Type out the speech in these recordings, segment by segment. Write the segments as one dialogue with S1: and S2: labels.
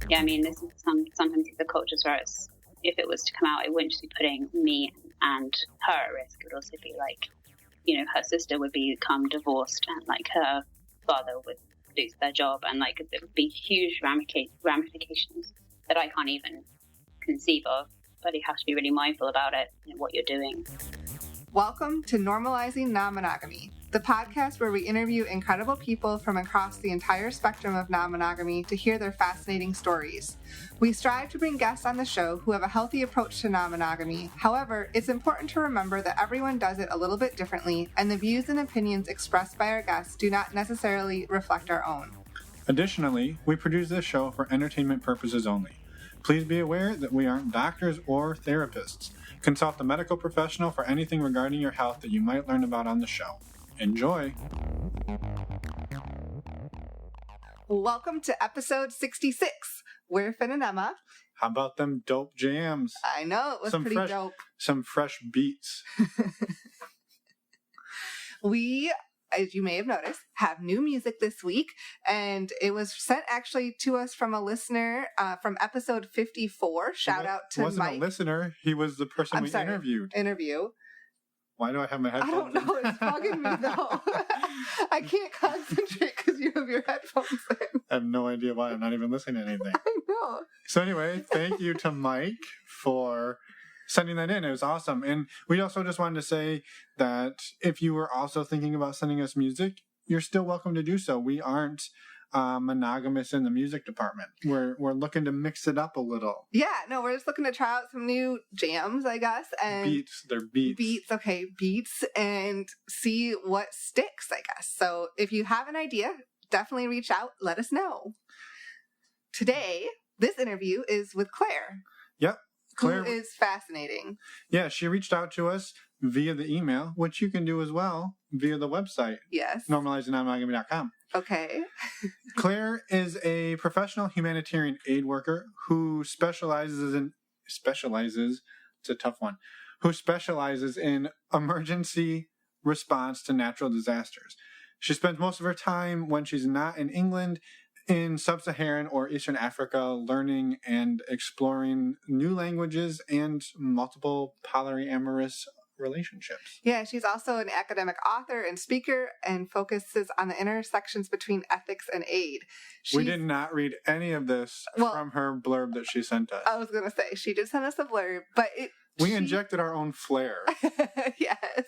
S1: Yeah, I mean, this is sometimes the cultures where it's, if it was to come out, it wouldn't just be putting me and her at risk. It would also be like, you know, her sister would become divorced and like her father would lose their job, and like there would be huge ramifications that I can't even conceive of. But you have to be really mindful about it and what you're doing.
S2: Welcome to Normalizing Non-Monogamy, the podcast where we interview incredible people from across the entire spectrum of non-monogamy to hear their fascinating stories. We strive to bring guests on the show who have a healthy approach to non-monogamy. However, it's important to remember that everyone does it a little bit differently, and the views and opinions expressed by our guests do not necessarily reflect our own.
S3: Additionally, we produce this show for entertainment purposes only. Please be aware that we aren't doctors or therapists. Consult a medical professional for anything regarding your health that you might learn about on the show. Enjoy!
S2: Welcome to episode 66. We're Finn and Emma.
S3: How about them dope jams?
S2: I know, it was dope.
S3: Some fresh beats.
S2: We, as you may have noticed, have new music this week, and it was sent actually to us from a listener from episode 54. Shout out to Mike.
S3: Wasn't a listener, he was the person interviewed. Why do I have my headphones?
S2: I don't know, it's bugging me though. I can't concentrate because you have your headphones in.
S3: I have no idea why, I'm not even listening to anything.
S2: I know.
S3: So anyway, thank you to Mike for sending that in. It was awesome. And we also just wanted to say that if you were also thinking about sending us music, you're still welcome to do so. We aren't monogamous in the music department. We're looking to mix it up a little.
S2: Yeah, no, we're just looking to try out some new jams, I guess. And
S3: beats, they're beats.
S2: Beats, and see what sticks, I guess. So if you have an idea, definitely reach out, let us know. Today, this interview is with Claire.
S3: Yep. Claire,
S2: who is fascinating.
S3: Yeah, she reached out to us via the email, which you can do as well via the website.
S2: Yes.
S3: normalizingnonmonogamy.com.
S2: Okay.
S3: Claire is a professional humanitarian aid worker who specializes, it's a tough one, who specializes in emergency response to natural disasters. She spends most of her time when she's not in England in sub-Saharan or Eastern Africa, learning and exploring new languages and multiple polyamorous relationships.
S2: Yeah, she's also an academic author and speaker and focuses on the intersections between ethics and aid.
S3: We did not read any of this from her blurb that she sent us.
S2: I was going to say, she did send us a blurb, but
S3: we injected our own flair.
S2: Yes.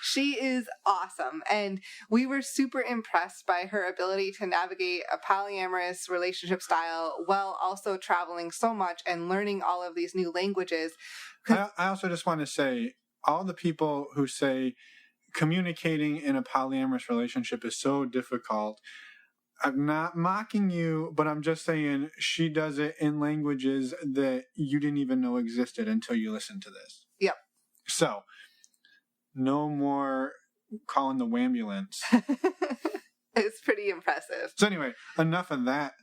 S2: She is awesome, and we were super impressed by her ability to navigate a polyamorous relationship style while also traveling so much and learning all of these new languages.
S3: I also just want to say, all the people who say communicating in a polyamorous relationship is so difficult, I'm not mocking you, but I'm just saying she does it in languages that you didn't even know existed until you listened to this.
S2: Yep.
S3: So, no more calling the wambulance.
S2: It's pretty impressive.
S3: So anyway, enough of that.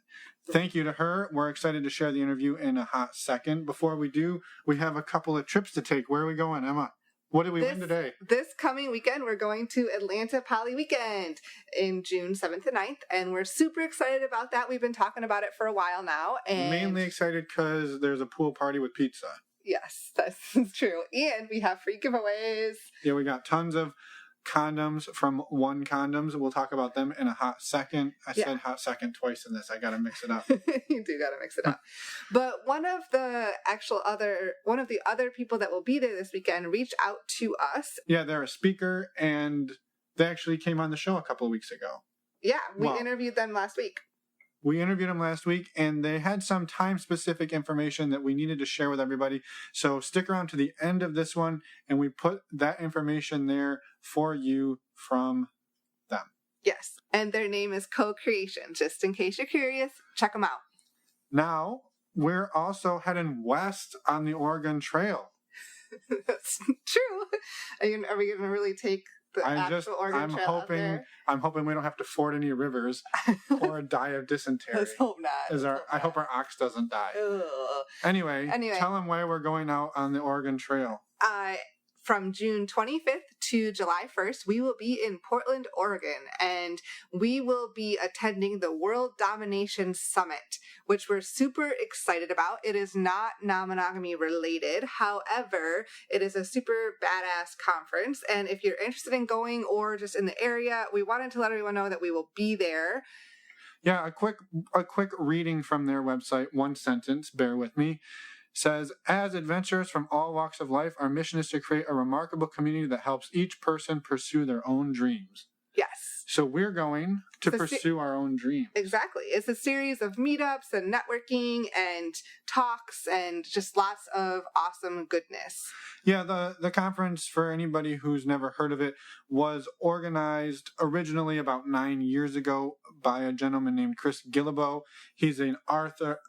S3: Thank you to her. We're excited to share the interview in a hot second. Before we do, we have a couple of trips to take. Where are we going, Emma? What did we win today? This
S2: coming weekend, we're going to Atlanta Poly Weekend in June 7th and 9th, and we're super excited about that. We've been talking about it for a while now. And
S3: mainly excited because there's a pool party with pizza.
S2: Yes, that's true. And we have free giveaways.
S3: Yeah, we got tons of condoms from One Condoms. We'll talk about them in a hot second. I said hot second twice in this. I got to mix it up.
S2: You do got to mix it up. But one of the other people that will be there this weekend reached out to us.
S3: Yeah, they're a speaker, and they actually came on the show a couple of weeks ago.
S2: Yeah, we interviewed them last week.
S3: We interviewed them last week, and they had some time-specific information that we needed to share with everybody. So stick around to the end of this one, and we put that information there for you from them.
S2: Yes, and their name is Co-Creation. Just in case you're curious, check them out.
S3: Now, we're also heading west on the Oregon Trail.
S2: That's true. Are we going to really take the actual Oregon Trail out there?
S3: I'm hoping we don't have to ford any rivers or die of dysentery.
S2: Let's hope not.
S3: I hope our ox doesn't die.
S2: Ugh.
S3: Anyway, tell them why we're going out on the Oregon Trail.
S2: from June 25th to July 1st, we will be in Portland, Oregon, and we will be attending the World Domination Summit, which we're super excited about. It is not non-monogamy related. However, it is a super badass conference, and if you're interested in going or just in the area, we wanted to let everyone know that we will be there.
S3: Yeah, a quick reading from their website, one sentence, bear with me. Says, as adventurers from all walks of life, our mission is to create a remarkable community that helps each person pursue their own dreams.
S2: Yes.
S3: So we're going to pursue our own dreams.
S2: Exactly. It's a series of meetups and networking and talks and just lots of awesome goodness.
S3: Yeah, the conference, for anybody who's never heard of it, was organized originally about 9 years ago by a gentleman named Chris Guillebeau. He's an Arthur.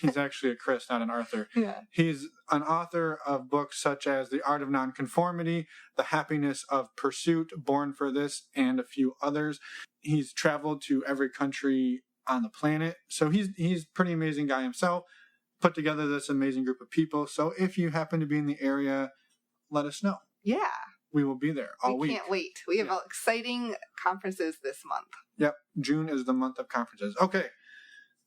S3: He's actually a Chris, not an Arthur.
S2: Yeah.
S3: He's an author of books such as The Art of Nonconformity, The Happiness of Pursuit, Born for This, and a few others. He's traveled to every country on the planet. So he's a pretty amazing guy himself. Put together this amazing group of people. So if you happen to be in the area, let us know.
S2: Yeah.
S3: We will be there all week.
S2: We can't wait. We have exciting conferences this month.
S3: Yep. June is the month of conferences. Okay.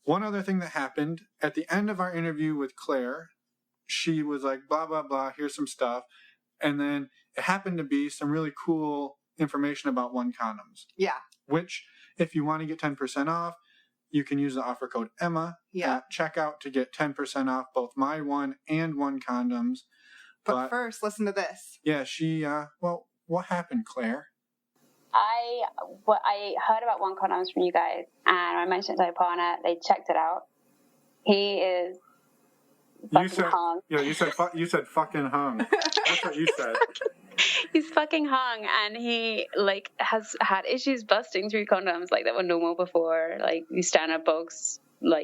S3: One other thing that happened at the end of our interview with Claire, she was like, blah, blah, blah, here's some stuff. And then it happened to be some really cool information about One Condoms.
S2: Yeah.
S3: Which, if you want to get 10% off, you can use the offer code Emma at checkout to get 10% off both my one and One Condoms.
S2: But first, listen to this.
S3: Yeah, what happened, Claire?
S1: I heard about One Condoms from you guys, and I mentioned it to my partner. They checked it out. He is fucking hung.
S3: Yeah, you said fucking hung. That's what you said.
S1: He's fucking hung, and he has had issues busting through condoms that were normal before, these standard box,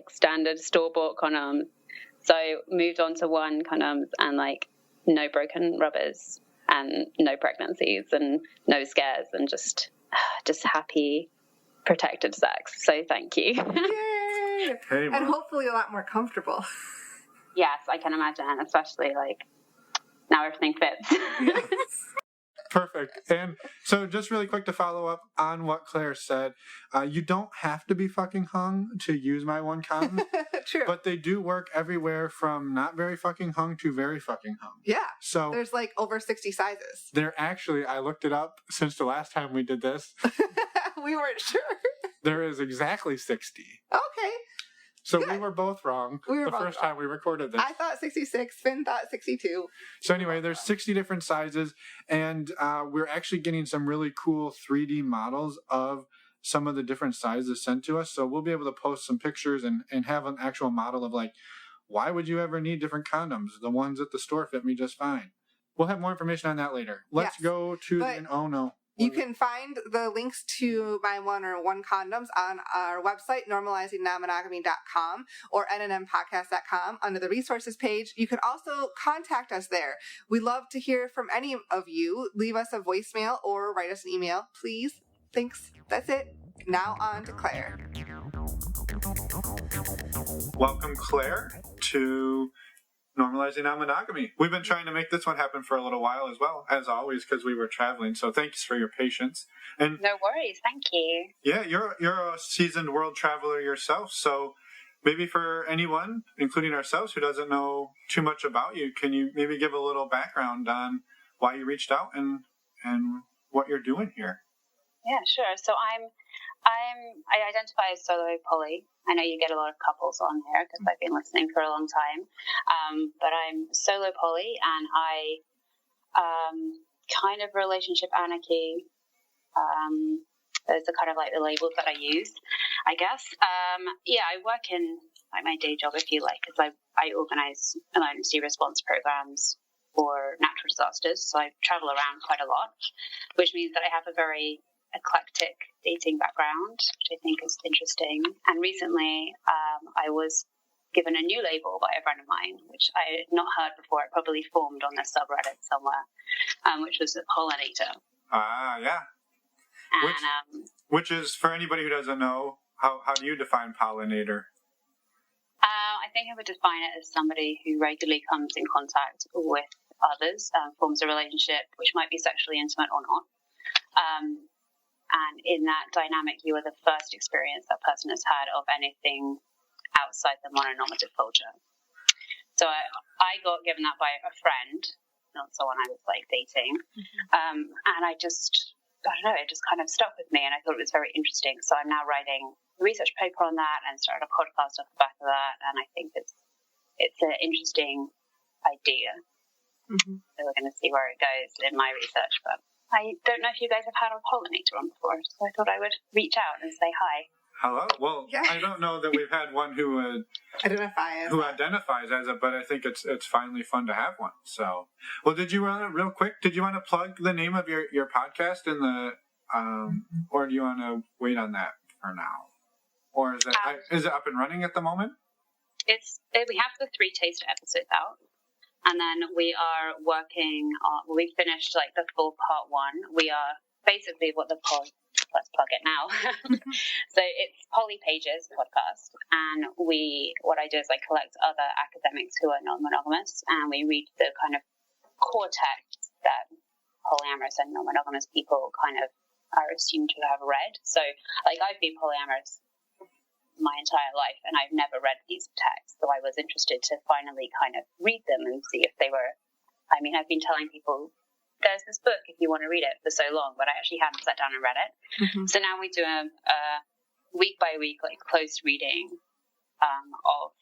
S1: standard store-bought condoms. So moved on to One Condoms, and no broken rubbers and no pregnancies and no scares and just happy protected sex. So thank you.
S2: Yay!
S3: Hey,
S2: and hopefully a lot more comfortable.
S1: Yes, I can imagine, especially now everything fits.
S2: Yes.
S3: Perfect. And so just really quick to follow up on what Claire said, you don't have to be fucking hung to use my One Condom.
S2: True.
S3: But they do work everywhere from not very fucking hung to very fucking hung.
S2: Yeah.
S3: So
S2: there's over 60 sizes.
S3: They're actually, I looked it up since the last time we did this.
S2: We weren't sure.
S3: There is exactly 60.
S2: Okay.
S3: So
S2: Good.
S3: we were both wrong the first time we recorded this.
S2: I thought 66. Finn thought 62.
S3: So anyway, there's 60 different sizes, and we're actually getting some really cool 3D models of some of the different sizes sent to us. So we'll be able to post some pictures and have an actual model of why would you ever need different condoms? The ones at the store fit me just fine. We'll have more information on that later. Let's go to oh no.
S2: You can find the links to my One or One Condoms on our website, normalizingnonmonogamy.com or nnmpodcast.com under the resources page. You can also contact us there. We love to hear from any of you. Leave us a voicemail or write us an email, please. Thanks. That's it. Now on to Claire.
S3: Welcome, Claire, to Normalizing Non-Monogamy. We've been trying to make this one happen for a little while as well, as always, because we were traveling. So thanks for your patience. And
S1: no worries, thank you.
S3: Yeah, you're a seasoned world traveler yourself. So maybe for anyone, including ourselves, who doesn't know too much about you, can you maybe give a little background on why you reached out and what you're doing here?
S1: Yeah, sure. So I identify as solo poly. I know you get a lot of couples on here because I've been listening for a long time. But I'm solo poly, and I kind of relationship anarchy. Those are kind of the labels that I use, I guess. I work in my day job, if you like, because I organize emergency response programs for natural disasters. So I travel around quite a lot, which means that I have a very eclectic dating background, which I think is interesting. And recently I was given a new label by a friend of mine, which I had not heard before. It probably formed on this subreddit somewhere, which was a pollinator.
S3: Yeah. And, which is, for anybody who doesn't know, how do you define pollinator?
S1: I think I would define it as somebody who regularly comes in contact with others, forms a relationship which might be sexually intimate or not. And in that dynamic, you are the first experience that person has had of anything outside the mononormative culture. So I got given that by a friend, not someone I was like dating. And I don't know, it just kind of stuck with me, and I thought it was very interesting. So I'm now writing a research paper on that and started a podcast off the back of that, and I think it's an interesting idea. So we're going to see where it goes in my research, but I don't know if you guys have had a pollinator on before, so I thought I would reach out and say hi.
S3: Hello? Well, yeah. I don't know that we've had one who identifies as it, but I think it's finally fun to have one. So, well, did you want to plug the name of your podcast in the, or do you want to wait on that for now? Or is it up and running at the moment?
S1: We have the 3 taster episodes out, and then we are working on, we finished like the full part 1. We are basically let's plug it now. So it's Poly Pages podcast, and what I do is I collect other academics who are non-monogamous, and we read the kind of core texts that polyamorous and non-monogamous people kind of are assumed to have read. So like I've been polyamorous my entire life, and I've never read these texts, so I was interested to finally kind of read them and see if they were, I mean, I've been telling people there's this book if you want to read it for so long, but I actually haven't sat down and read it. So now we do a week by week, like close reading of,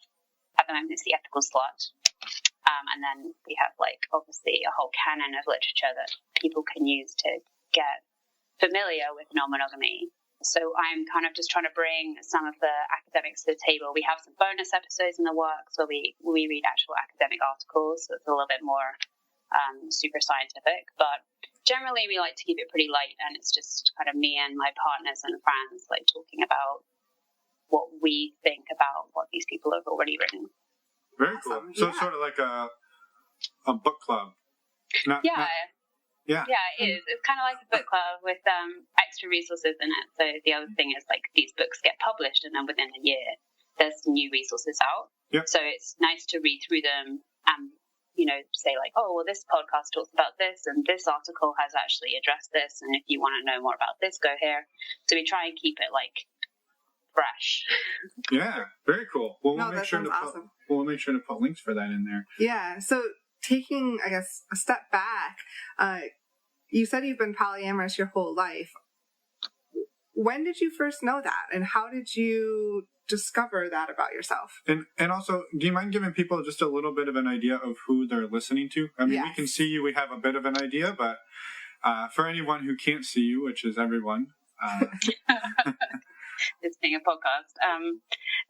S1: at the moment it's The Ethical Slut, and then we have like obviously a whole canon of literature that people can use to get familiar with non-monogamy. So I'm kind of just trying to bring some of the academics to the table. We have some bonus episodes in the works where we read actual academic articles, so it's a little bit more super scientific, but generally we like to keep it pretty light, and it's just kind of me and my partners and friends like talking about what we think about what these people have already written.
S3: Very cool. So it's sort of like a book club.
S1: Yeah, it is. It's kind of like a book club with extra resources in it. So the other thing is like these books get published, and then within a year there's new resources out. So it's nice to read through them and say like, oh, well, this podcast talks about this, and this article has actually addressed this, and if you want to know more about this, go here. So we try and keep it like fresh. Yeah,
S3: very cool. Well, we'll make sure to put links for that in there.
S2: Yeah. So taking, I guess, a step back, you said you've been polyamorous your whole life. When did you first know that, and how did you discover that about yourself?
S3: And also, do you mind giving people just a little bit of an idea of who they're listening to? I mean, We can see you, we have a bit of an idea, but for anyone who can't see you, which is everyone.
S1: This being a podcast.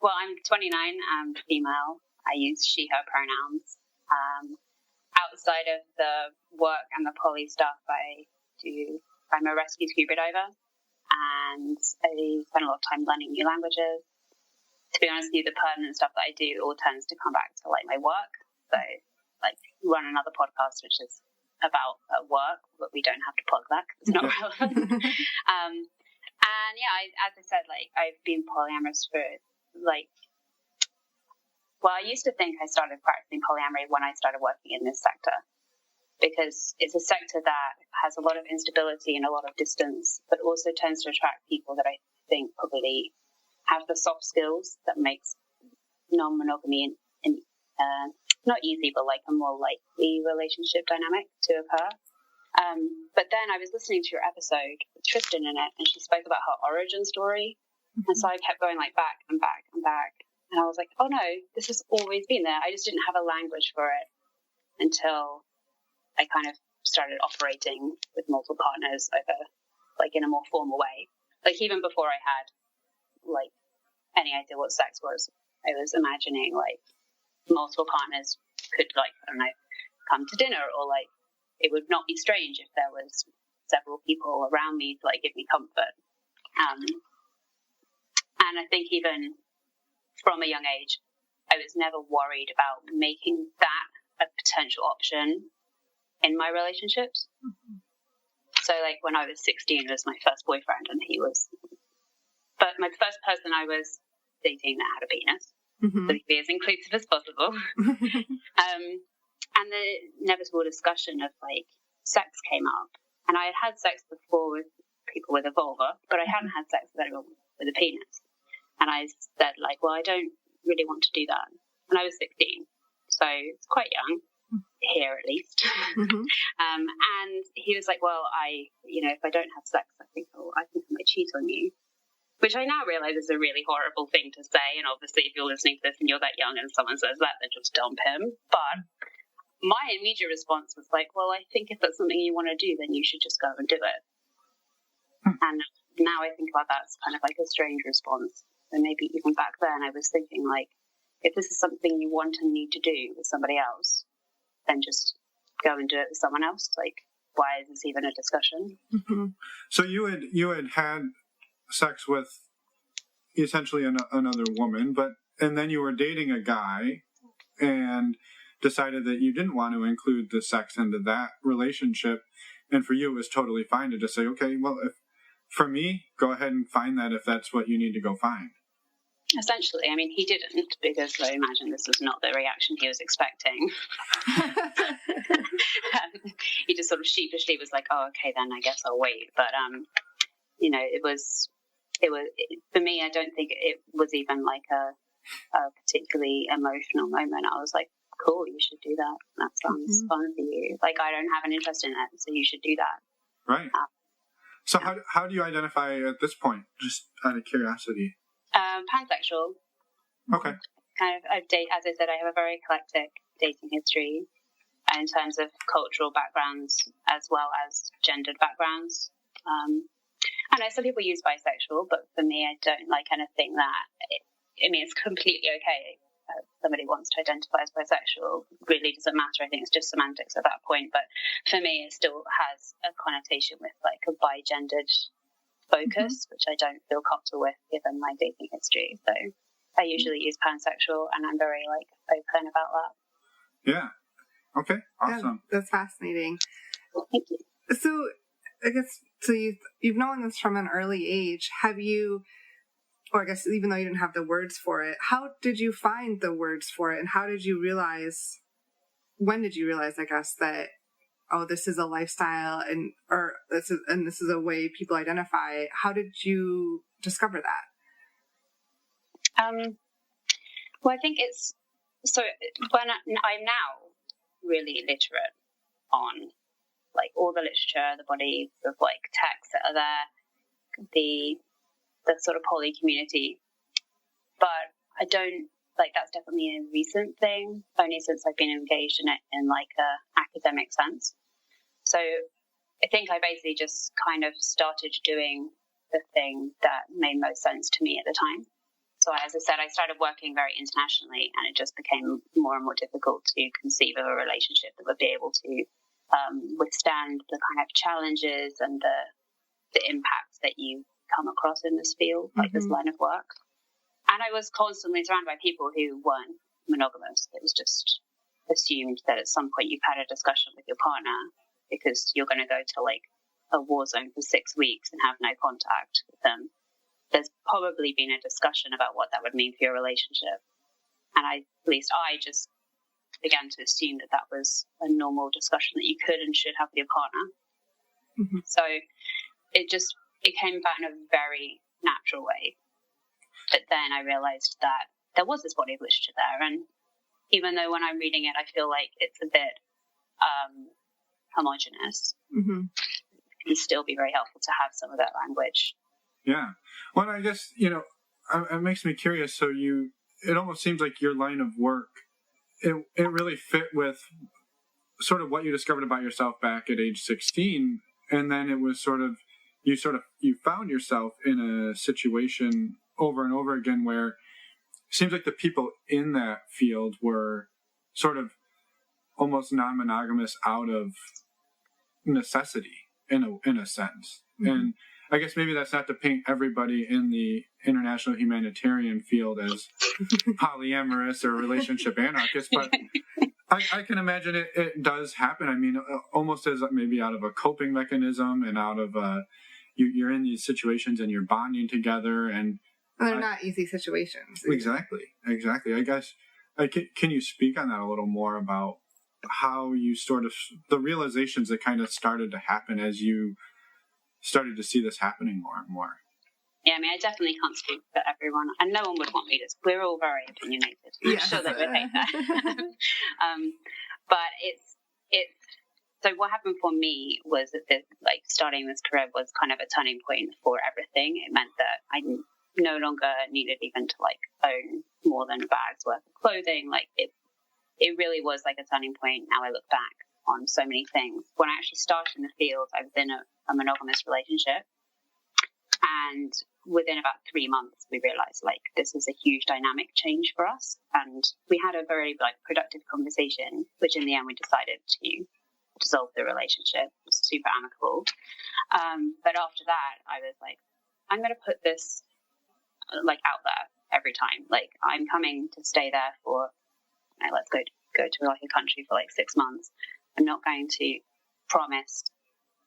S1: Well, I'm 29, I'm female. I use she, her pronouns. Outside of the work and the poly stuff, I'm a rescue scuba diver, and I spend a lot of time learning new languages. To be honest with you, the permanent stuff that I do all tends to come back to like my work. So like run another podcast which is about work, but we don't have to plug that because it's not relevant. And yeah, as I said, like I've been polyamorous for like, well, I used to think I started practicing polyamory when I started working in this sector, because it's a sector that has a lot of instability and a lot of distance, but also tends to attract people that I think probably have the soft skills that makes non-monogamy not easy, but like a more likely relationship dynamic to occur. But then I was listening to your episode with Tristan in it, and she spoke about her origin story. And so I kept going like back and back and back. And I was like, oh no, this has always been there. I just didn't have a language for it until I kind of started operating with multiple partners over like in a more formal way. Like even before I had like any idea what sex was, I was imagining like multiple partners could like, I don't know, come to dinner, or like it would not be strange if there was several people around me to like give me comfort. And I think even from a young age, I was never worried about making that a potential option in my relationships. So like when I was 16 was my first boyfriend, and but my first person I was dating that had a penis, so to be as inclusive as possible. And the inevitable discussion of like sex came up. And I had had sex before with people with a vulva, but I hadn't had sex with anyone with a penis. And I said like, well, I don't really want to do that. And I was 16, so it's quite young here at least. Mm-hmm. And he was like, well, if I don't have sex, I think I might cheat on you. Which I now realize is a really horrible thing to say. And obviously, if you're listening to this and you're that young and someone says that, then just dump him. But my immediate response was like, well, I think if that's something you want to do, then you should just go and do it. And now I think about that as kind of like a strange response. So maybe even back then I was thinking like, if this is something you want and need to do with somebody else, then just go and do it with someone else. Like, why is this even a discussion?
S3: Mm-hmm. So you had sex with essentially another woman, and then you were dating a guy and decided that you didn't want to include the sex into that relationship. And for you, it was totally fine to just say, okay, well, for me, go ahead and find that if that's what you need to go find.
S1: Essentially, I mean, he didn't, because I imagine this was not the reaction he was expecting. He just sort of sheepishly was like, oh, okay, then I guess I'll wait. But, it was for me, I don't think it was even like a particularly emotional moment. I was like, cool, you should do that. That sounds fun for you. Like, I don't have an interest in it, so you should do that.
S3: Right. So how do you identify at this point, just out of curiosity?
S1: Pansexual.
S3: Okay.
S1: As I said, I have a very eclectic dating history in terms of cultural backgrounds as well as gendered backgrounds. I know some people use bisexual, but for me, I don't like anything that. It's completely okay. Somebody wants to identify as bisexual, really doesn't matter. I think it's just semantics at that point. But for me, it still has a connotation with like a bi-gendered focus, which I don't feel comfortable with given my dating history. So I usually use pansexual, and I'm very like open about that.
S3: Yeah. Okay. Awesome.
S2: Yeah, that's fascinating.
S1: Thank you.
S2: So I guess you've known this from an early age. Have you? Or I guess even though you didn't have the words for it, how did you find the words for it? And when did you realize, I guess, that, oh, this is a lifestyle and this is a way people identify? How did you discover that?
S1: Well, I think it's, so when I'm now really literate on like all the literature, the bodies of like texts that are there, the sort of poly community, but I don't like that's definitely a recent thing, only since I've been engaged in it in like a academic sense. So I think I basically just kind of started doing the thing that made most sense to me at the time. So as I said, I started working very internationally, and it just became more and more difficult to conceive of a relationship that would be able to withstand the kind of challenges and the impacts that you come across in this field, like this line of work. And I was constantly surrounded by people who weren't monogamous. It was just assumed that at some point you've had a discussion with your partner, because you're going to go to like a war zone for 6 weeks and have no contact with them. There's probably been a discussion about what that would mean for your relationship. And I just began to assume that was a normal discussion that you could and should have with your partner. So it came about in a very natural way. But then I realized that there was this body of literature there. And even though when I'm reading it, I feel like it's a bit homogenous, it can still be very helpful to have some of that language.
S3: Yeah. Well, I guess, it makes me curious. So it almost seems like your line of work, it really fit with sort of what you discovered about yourself back at age 16. And then it was you found yourself in a situation over and over again where it seems like the people in that field were sort of almost non-monogamous out of necessity in a sense. And I guess maybe that's not to paint everybody in the international humanitarian field as polyamorous or relationship anarchists, but I can imagine it does happen. I mean, almost as maybe out of a coping mechanism and out of you're in these situations and you're bonding together, and
S2: they're not easy situations.
S3: Exactly. I guess, can you speak on that a little more about how you sort of, the realizations that kind of started to happen as you started to see this happening more and more.
S1: Yeah, I mean, I definitely can't speak for everyone, and no one would want me to. We're all very opinionated. I'm sure they would hate that. But it's so what happened for me was that starting this career was kind of a turning point for everything. It meant that I no longer needed even to own more than a bag's worth of clothing. It really was like a turning point. Now I look back on so many things. When I actually started in the field, I was in a monogamous relationship. And within about 3 months, we realized this is a huge dynamic change for us. And we had a very productive conversation, which in the end we decided to dissolve the relationship. It was super amicable. But after that, I was like, I'm going to put this out there every time. I'm coming to stay there for, let's go to a country for 6 months. I'm not going to promise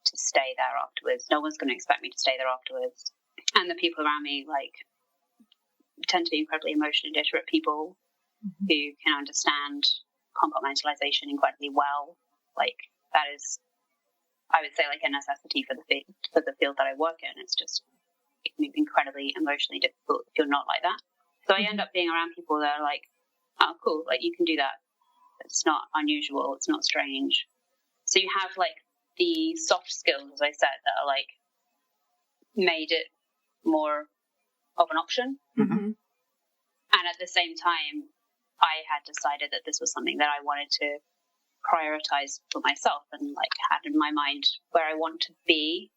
S1: to stay there afterwards. No one's going to expect me to stay there afterwards. And the people around me tend to be incredibly emotionally literate people who can understand compartmentalization incredibly well. That is, I would say, a necessity for the field that I work in. It's just incredibly emotionally difficult if you're not like that. So I end up being around people that are oh, cool, you can do that. It's not unusual. It's not strange. So you have the soft skills, as I said, that are made it more of an option.
S2: Mm-hmm.
S1: And at the same time, I had decided that this was something that I wanted to prioritize for myself and had in my mind where I want to be,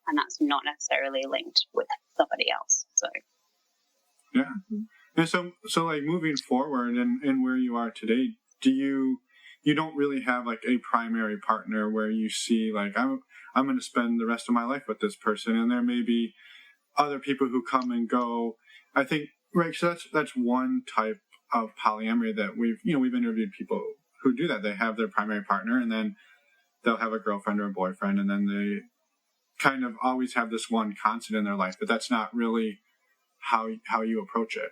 S1: and that's not necessarily linked with somebody else. So
S3: yeah. And so moving forward and where you are today, you don't really have a primary partner where you see I'm going to spend the rest of my life with this person, and there may be other people who come and go. I think, right, so that's one type of polyamory that we've interviewed people who do that. They have their primary partner, and then they'll have a girlfriend or a boyfriend, and then they kind of always have this one constant in their life, but that's not really how you approach it.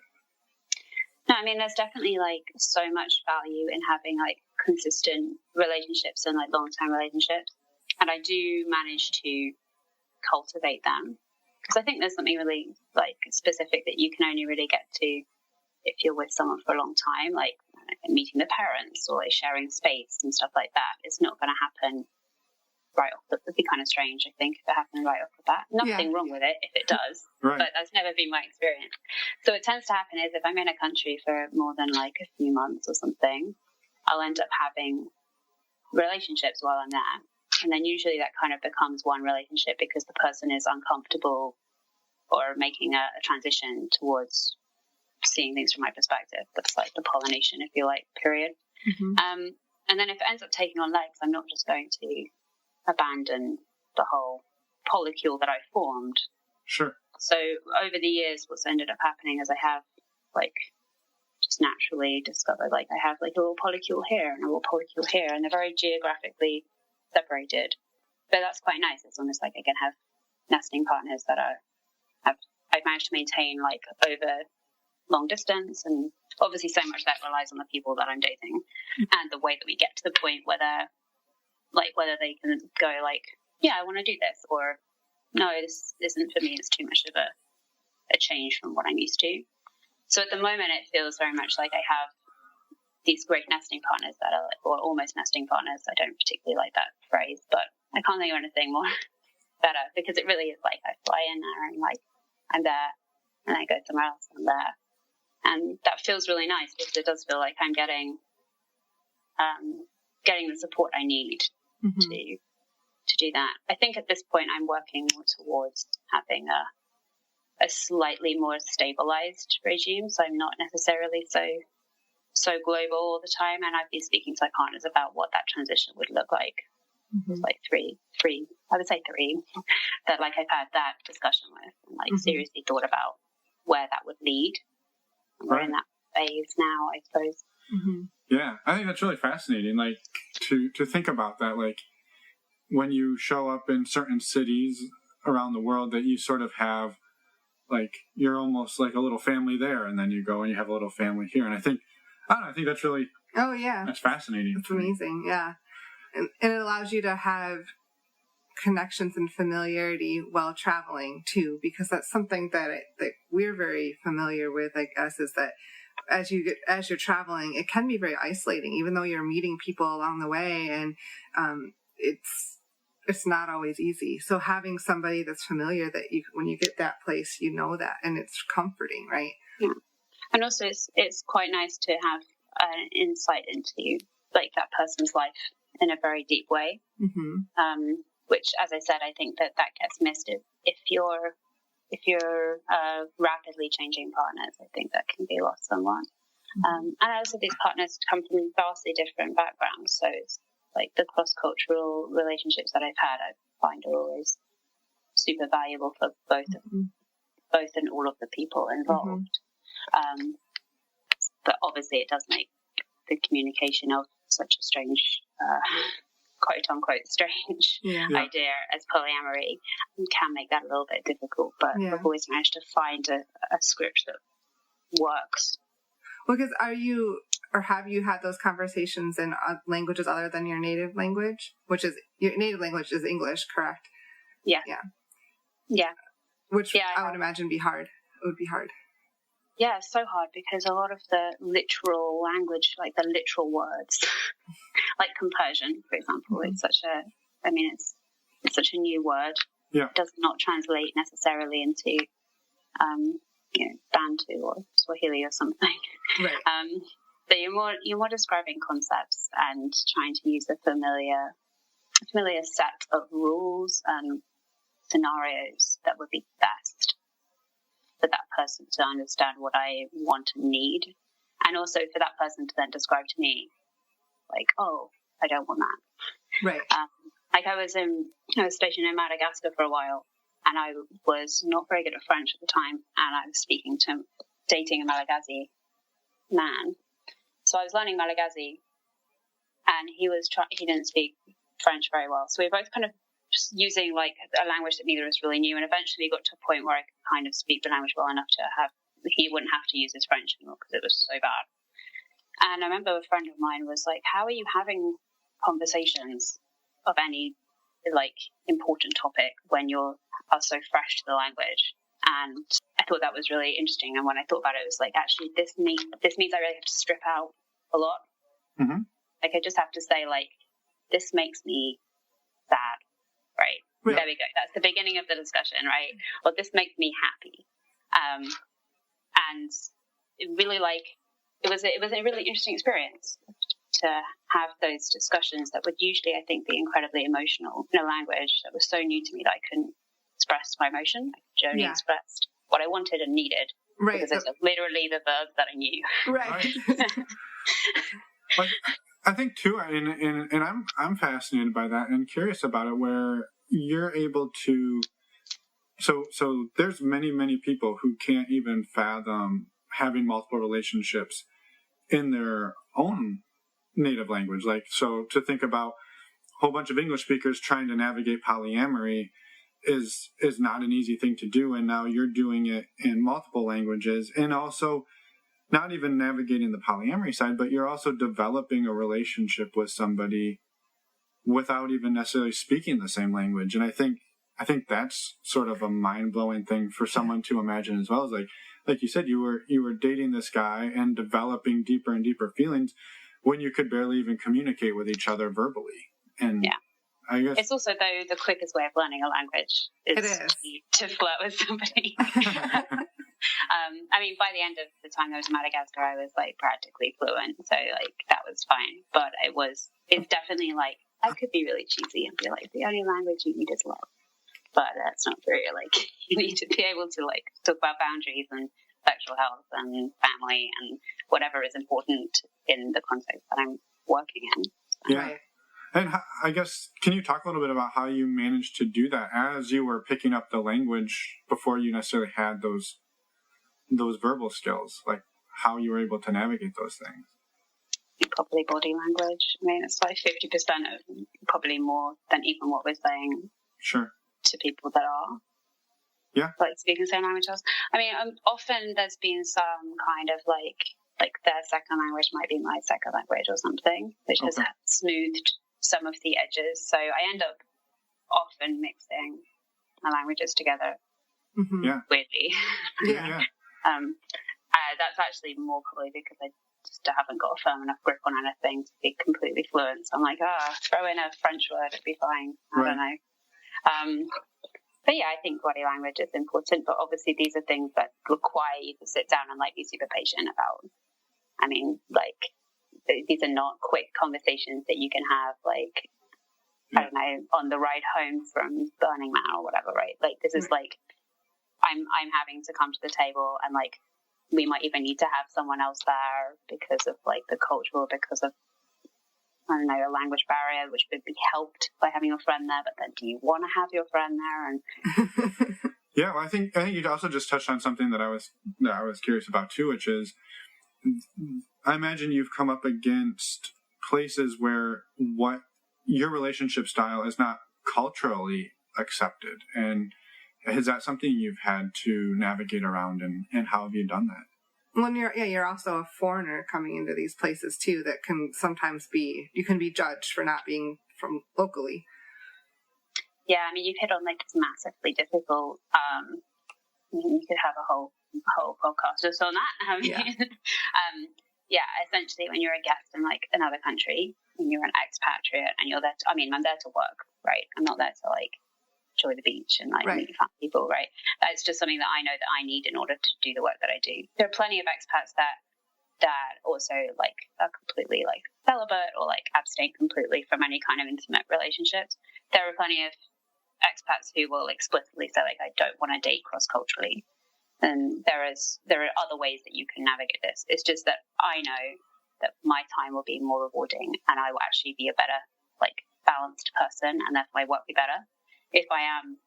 S1: No, I mean, there's definitely so much value in having consistent relationships and long-term relationships. And I do manage to cultivate them, because I think there's something really specific that you can only really get to if you're with someone for a long time, meeting the parents or sharing space and stuff like that. It's not going to happen right off. It would be kind of strange, I think, if it happened right off the bat. Nothing wrong with it if it does,
S3: right.
S1: But that's never been my experience. So what tends to happen is if I'm in a country for more than a few months or something, I'll end up having relationships while I'm there. And then usually that kind of becomes one relationship because the person is uncomfortable or making a transition towards seeing things from my perspective. That's the pollination, if you like, period.
S2: Mm-hmm.
S1: And then if it ends up taking on legs, I'm not just going to abandon the whole polycule that I formed.
S3: Sure.
S1: So over the years, what's ended up happening is I have just naturally discovered I have a little polycule here and a little polycule here, and they're very geographically separated. But that's quite nice. It's almost I can have nesting partners that I've managed to maintain over long distance, and obviously so much that relies on the people that I'm dating and the way that we get to the point whether they can go yeah, I want to do this, or no, this isn't for me, it's too much of a change from what I'm used to. So at the moment it feels very much like I have these great nesting partners that are or almost nesting partners. I don't particularly like that phrase, but I can't think of anything more better, because it really is I fly in there and I'm there, and I go somewhere else and I'm there. And that feels really nice, because it does feel like I'm getting the support I need to do that. I think at this point I'm working more towards having a slightly more stabilized regime, so I'm not necessarily so global all the time. And I've been speaking to my partners about what that transition would look like. Mm-hmm. Three, I would say three, that I've had that discussion with and seriously thought about where that would lead. And we're in that phase now, I suppose.
S2: Mm-hmm.
S3: Yeah, I think that's really fascinating. To think about that, when you show up in certain cities around the world, that you sort of have you're almost like a little family there, and then you go and you have a little family here. And I think that's really
S2: Oh, yeah.
S3: That's fascinating.
S2: It's amazing, yeah. And it allows you to have connections and familiarity while traveling, too, because that's something that we're very familiar with, I guess, is that as you're traveling, it can be very isolating, even though you're meeting people along the way, and it's not always easy. So having somebody that's familiar, that when you get that place, you know that, and it's comforting, right?
S1: Yeah. And also it's quite nice to have an insight into like that person's life in a very deep way.
S2: Mm-hmm.
S1: Which, as I said, I think that gets missed if you're rapidly changing partners. I think that can be lost somewhat. And also these partners come from vastly different backgrounds, so it's like the cross-cultural relationships that I've had, I find are always super valuable for both and all of the people involved. But obviously it does make the communication of such a strange, quote-unquote strange idea as polyamory can make that a little bit difficult, but we've always managed to find a script that works.
S2: Well, because have you had those conversations in languages other than your native language, which is your native language is English, correct?
S1: Yeah.
S2: Which I would imagine be hard. It would be hard.
S1: Yeah, it's so hard because a lot of the literal language, like the literal words, like compersion, for example, it's such a new word.
S3: Yeah.
S1: It does not translate necessarily into, Bantu or Swahili or something.
S2: Right.
S1: So you're more describing concepts and trying to use a familiar set of rules and scenarios that would be best for that person to understand what I want and need, and also for that person to then describe to me, like, oh, I don't want that.
S2: Right.
S1: Like I was stationed in Madagascar for a while, and I was not very good at French at the time, and I was dating a Malagasy man. So I was learning Malagasy, and he didn't speak French very well. So we were both kind of using like a language that neither of us really knew, and eventually got to a point where I could kind of speak the language well enough he wouldn't have to use his French anymore because it was so bad. And I remember a friend of mine was like, how are you having conversations of any like important topic when you are so fresh to the language? And I thought that was really interesting. And when I thought about it, it was like, actually, this means I really have to strip out a lot.
S3: Mm-hmm.
S1: Like I just have to say, like, this makes me sad, right?
S2: Yeah.
S1: There we go. That's the beginning of the discussion, right? Well, this makes me happy. And it really it was a really interesting experience to have those discussions that would usually, I think, be incredibly emotional in a language that was so new to me that I couldn't express my emotion. I could only express what I wanted and needed.
S2: Right.
S1: Because it's literally the verbs that I knew.
S2: Right.
S3: Like, I think too, and I'm fascinated by that and curious about it, where you're able to. So there's many people who can't even fathom having multiple relationships in their own native language. Like, so to think about a whole bunch of English speakers trying to navigate polyamory is not an easy thing to do, and now you're doing it in multiple languages, and also not even navigating the polyamory side, but you're also developing a relationship with somebody without even necessarily speaking the same language. And I think that's sort of a mind-blowing thing for someone to imagine as well. As like you said, you were dating this guy and developing deeper and deeper feelings when you could barely even communicate with each other verbally. And I guess
S1: it's also, though, the quickest way of learning a language is to flirt with somebody. I mean, by the end of the time I was in Madagascar, I was like practically fluent, so like that was fine. But it's definitely like, I could be really cheesy and be like, the only language you need is love. But that's not true. Like, you need to be able to like talk about boundaries and sexual health and family and whatever is important in the context that I'm working in.
S3: Yeah. And I guess, can you talk a little bit about how you managed to do that as you were picking up the language before you necessarily had those verbal skills? Like, how you were able to navigate those things?
S1: Probably body language. I mean, it's like 50% of probably more than even what we're saying.
S3: Sure.
S1: To people that are like speaking the same language as us. I mean, often there's been some kind of like like their second language might be my second language or something, which has smoothed some of the edges. So I end up often mixing my languages together. Weirdly. That's actually more probably because I just haven't got a firm enough grip on anything to be completely fluent. So I'm like, throw in a French word, it'd be fine. I don't know. But yeah, I think body language is important, but obviously these are things that require you to sit down and like be super patient about. I mean, like these are not quick conversations that you can have, like, I don't know, on the ride home from Burning Man or whatever, right? Like this is like, I'm having to come to the table, and like we might even need to have someone else there because of like the cultural, because of, I don't know, a language barrier, which would be helped by having your friend there. But then, do you want to have your friend there? And
S3: yeah, well, I think you also just touched on something that I was curious about too, which is, I imagine you've come up against places where what your relationship style is not culturally accepted, and is that something you've had to navigate around, and how have you done that?
S2: When you're also a foreigner coming into these places too, that can sometimes you can be judged for not being from locally. Yeah, I mean, you've hit on like it's massively difficult. You could have a whole podcast just on that.
S1: Essentially, when you're a guest in like another country, and you're an expatriate, and you're there. I'm there to work, right? I'm not there to like enjoy the beach and like meet fun people, right? That's just something that I know that I need in order to do the work that I do. There are plenty of expats that also like are completely like celibate or like abstain completely from any kind of intimate relationships. There are plenty of expats who will explicitly say like, I don't want to date cross-culturally. And there are other ways that you can navigate this. It's just that I know that my time will be more rewarding, and I will actually be a better like balanced person, and therefore my work will be better. If I am,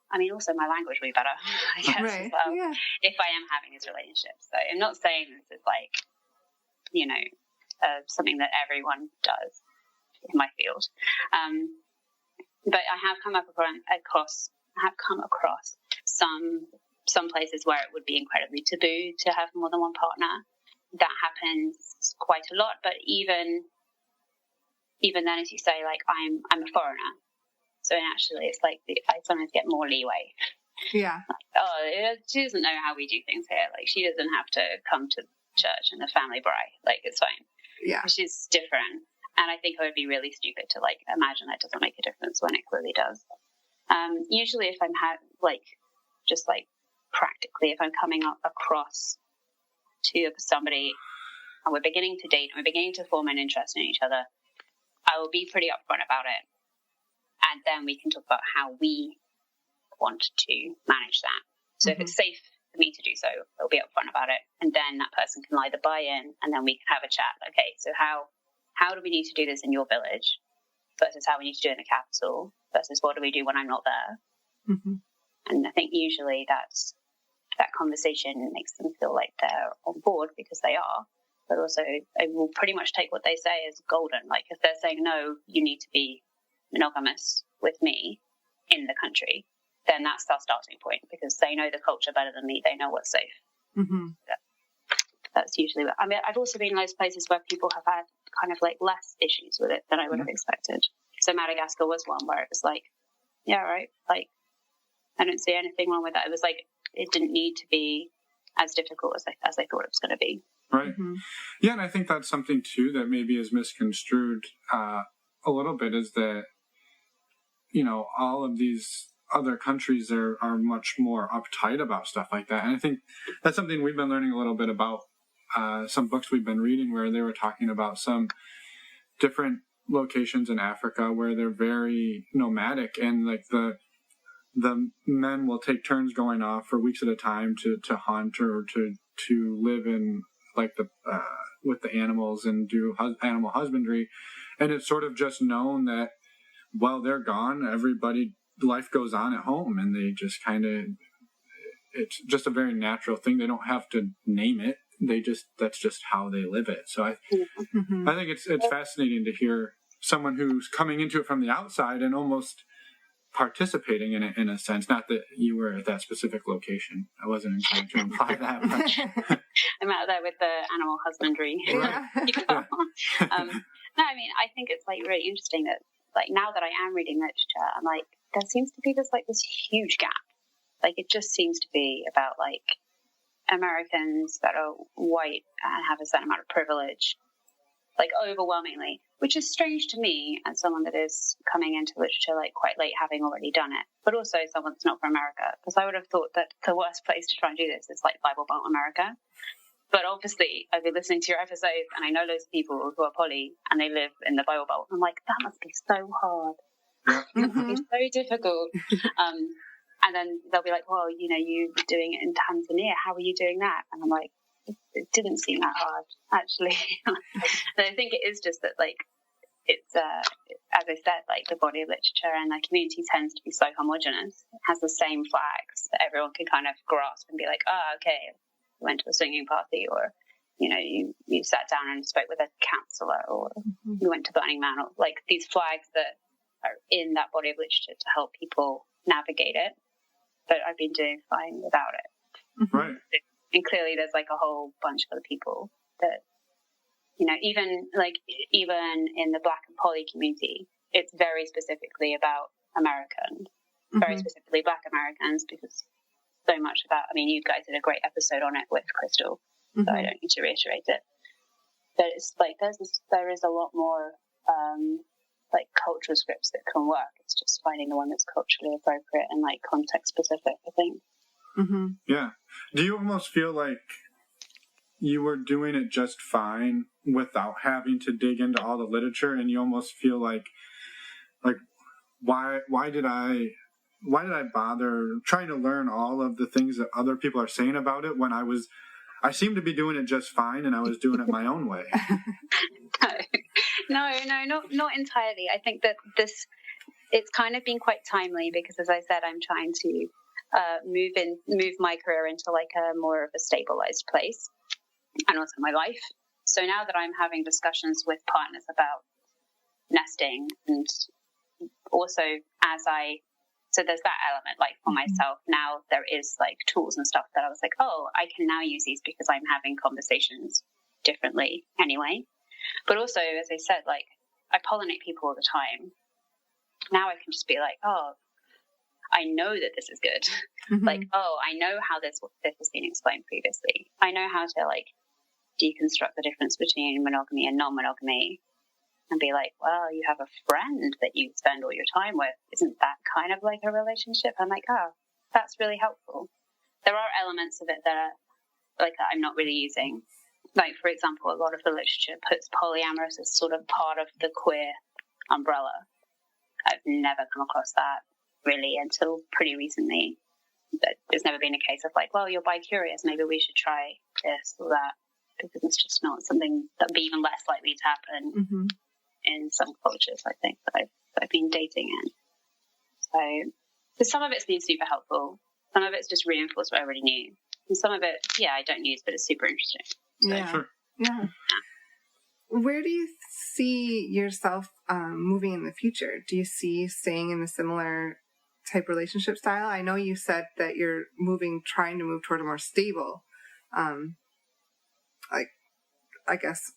S1: I mean, also my language will be better, I guess, as well, if I am having this relationship. So I'm not saying this is like, you know, something that everyone does in my field. But I have come across some places where it would be incredibly taboo to have more than one partner. That happens quite a lot, but even then, as you say, like I'm a foreigner. So actually, it's like I sometimes get more leeway. Yeah. Like, she doesn't know how we do things here. Like, she doesn't have to come to church and the family bride. Like, it's fine. Yeah. She's different. And I think I would be really stupid to, like, imagine that doesn't make a difference when it clearly does. Usually if I'm practically, if I'm coming up across to somebody and we're beginning to date and we're beginning to form an interest in each other, I will be pretty upfront about it. And then we can talk about how we want to manage that. So if it's safe for me to do so, I'll be upfront about it. And then that person can either buy in, and then we can have a chat. Okay, so how do we need to do this in your village versus how we need to do it in the capital versus what do we do when I'm not there? And I think usually that conversation makes them feel like they're on board because they are. But also, I will pretty much take what they say as golden. Like, if they're saying, no, you need to be monogamous with me in the country, then that's our starting point because they know the culture better than me. They know what's safe. That's usually what, I mean, I've also been in those places where people have had kind of like less issues with it than I would have expected. So Madagascar was one where it was like, yeah, right. Like, I don't see anything wrong with that. It was like, it didn't need to be as difficult as I thought it was going to be.
S3: Right. Yeah, and I think that's something too that maybe is misconstrued a little bit, is that, you know, all of these other countries are much more uptight about stuff like that. And I think that's something we've been learning a little bit about some books we've been reading where they were talking about some different locations in Africa where they're very nomadic, and like the men will take turns going off for weeks at a time to hunt or to live in like with the animals and do animal husbandry. And it's sort of just known that while they're gone, life goes on at home, and they just kind of, it's just a very natural thing. They don't have to name it. That's just how they live it. So I think it's fascinating to hear someone who's coming into it from the outside and almost participating in it in a sense. Not that you were at that specific location. I wasn't trying to imply that. But...
S1: I'm out there with the animal husbandry.
S3: Right.
S1: No, I mean, I think it's like really interesting that like now that I am reading literature, I'm like, there seems to be this huge gap. Like it just seems to be about like Americans that are white and have a certain amount of privilege, like overwhelmingly, which is strange to me as someone that is coming into literature like quite late, having already done it, but also someone that's not from America, because I would have thought that the worst place to try and do this is like Bible Belt America. But obviously, I've been listening to your episodes, and I know loads of people who are poly, and they live in the Bible Belt. I'm like, that must be so hard. It must be so difficult. And then they'll be like, well, you know, you were doing it in Tanzania. How are you doing that? And I'm like, it didn't seem that hard, actually. And I think it is just that, like, it's, as I said, like, the body of literature and the community tends to be so homogenous. It has the same flags that everyone can kind of grasp and be like, oh, okay, went to a swinging party, or, you know, you sat down and spoke with a counselor, or you went to Burning Man, or like these flags that are in that body of literature to help people navigate it. But I've been doing fine without it.
S3: Right.
S1: And clearly there's like a whole bunch of other people that, you know, even in the Black and poly community, it's very specifically about Americans, very specifically Black Americans, because so much about, I mean, you guys did a great episode on it with Crystal, so I don't need to reiterate it. But it's like there is a lot more like cultural scripts that can work. It's just finding the one that's culturally appropriate and like context specific, I think.
S3: Yeah. Do you almost feel like you were doing it just fine without having to dig into all the literature, and you almost feel like why did I bother trying to learn all of the things that other people are saying about it when I seem to be doing it just fine, and I was doing it my own way?
S1: No, not entirely. I think that it's kind of been quite timely because, as I said, I'm trying to move my career into like a more of a stabilized place, and also my life. So now that I'm having discussions with partners about nesting, and also so there's that element, like for myself, now there is like tools and stuff that I was like, oh, I can now use these because I'm having conversations differently anyway. But also, as I said, like I pollinate people all the time. Now I can just be like, oh, I know that this is good. Like, oh, I know how this has been explained previously. I know how to like deconstruct the difference between monogamy and non-monogamy. And be like, well, you have a friend that you spend all your time with. Isn't that kind of like a relationship? I'm like, oh, that's really helpful. There are elements of it that are like that I'm not really using. Like, for example, a lot of the literature puts polyamorous as sort of part of the queer umbrella. I've never come across that really until pretty recently. There's never been a case of like, well, you're bi-curious, maybe we should try this or that, because it's just not something that would be even less likely to happen in some cultures, I think, that I've been dating in. So some of it's been super helpful. Some of it's just reinforced what I already knew. And some of it, I don't use, but it's super interesting. So,
S2: Yeah. Where do you see yourself moving in the future? Do you see staying in a similar type relationship style? I know you said that you're trying to move toward a more stable, I guess.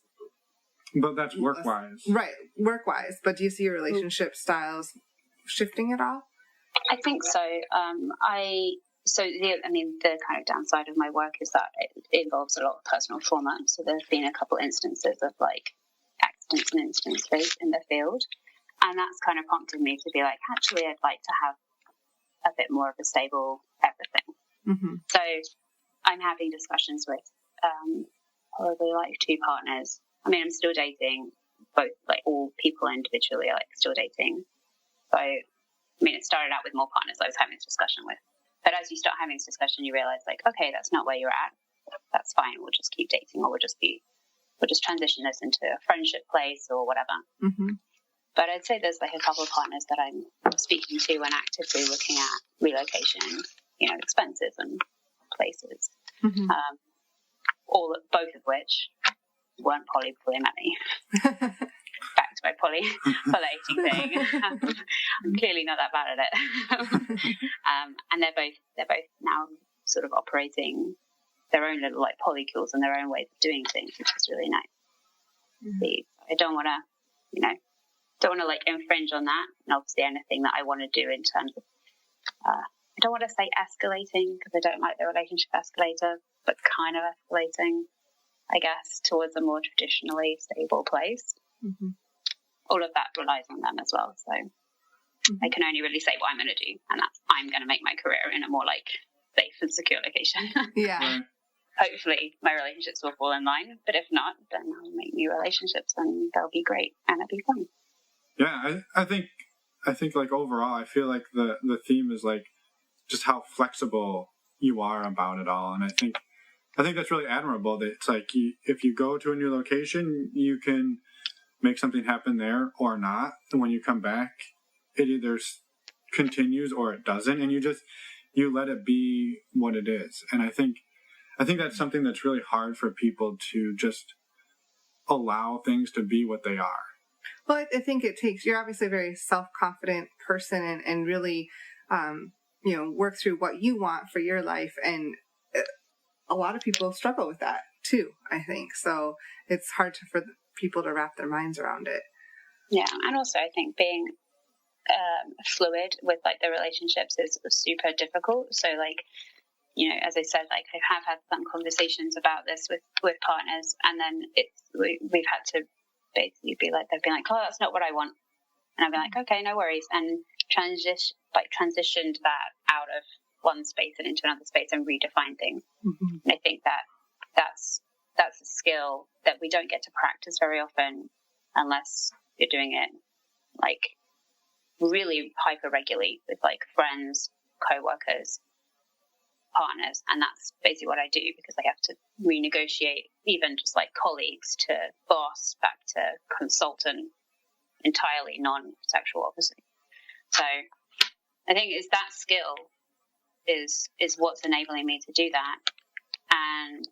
S3: But that's work-wise.
S2: Right, work-wise. But do you see your relationship styles shifting at all?
S1: I think so. The kind of downside of my work is that it involves a lot of personal trauma. So there's been a couple instances of like accidents and instances in the field. And that's kind of prompted me to be like, actually, I'd like to have a bit more of a stable everything. So I'm having discussions with probably like 2 partners. I mean, I'm still dating both, like all people individually, like still dating. So, I mean, it started out with more partners I was having this discussion with. But as you start having this discussion, you realize like, okay, that's not where you're at. That's fine. We'll just keep dating, or we'll just transition this into a friendship place or whatever. But I'd say there's like a couple of partners that I'm speaking to and actively looking at relocation, expenses and places. Both of which weren't poly before they met me. Back to my polylating thing. I'm clearly not that bad at it. And they're both now sort of operating their own little like polycules and their own ways of doing things, which is really nice. I don't want to like infringe on that, and obviously anything that I want to do in terms of I don't want to say escalating because I don't like the relationship escalator, but kind of escalating, I guess, towards a more traditionally stable place. All of that relies on them as well, so I can only really say what I'm going to do, and that's I'm going to make my career in a more like safe and secure location.
S2: Yeah.
S1: Hopefully my relationships will fall in line, but if not, then I'll make new relationships and they'll be great and it'll be fun.
S3: Yeah, I think like overall, I feel like the theme is like just how flexible you are about it all, and I think that's really admirable. That it's like if you go to a new location, you can make something happen there or not, and when you come back, it either continues or it doesn't, and you let it be what it is. And I think that's something that's really hard for people to just allow things to be what they are.
S2: Well, I think you're obviously a very self-confident person and really, work through what you want for your life. And a lot of people struggle with that too, I think. So it's hard for people to wrap their minds around it.
S1: Yeah. And also I think being fluid with like the relationships is super difficult. So like, as I said, like I have had some conversations about this with partners, and then we've had to basically be like, they've been like, oh, that's not what I want. And I've been like, okay, no worries. And transitioned that out of one space and into another space and redefined things. And I think that's a skill that we don't get to practice very often unless you're doing it like really hyper regularly with like friends, co-workers, partners, and that's basically what I do because I have to renegotiate even just like colleagues to boss back to consultant, entirely non-sexual obviously. So I think is that skill is what's enabling me to do that, and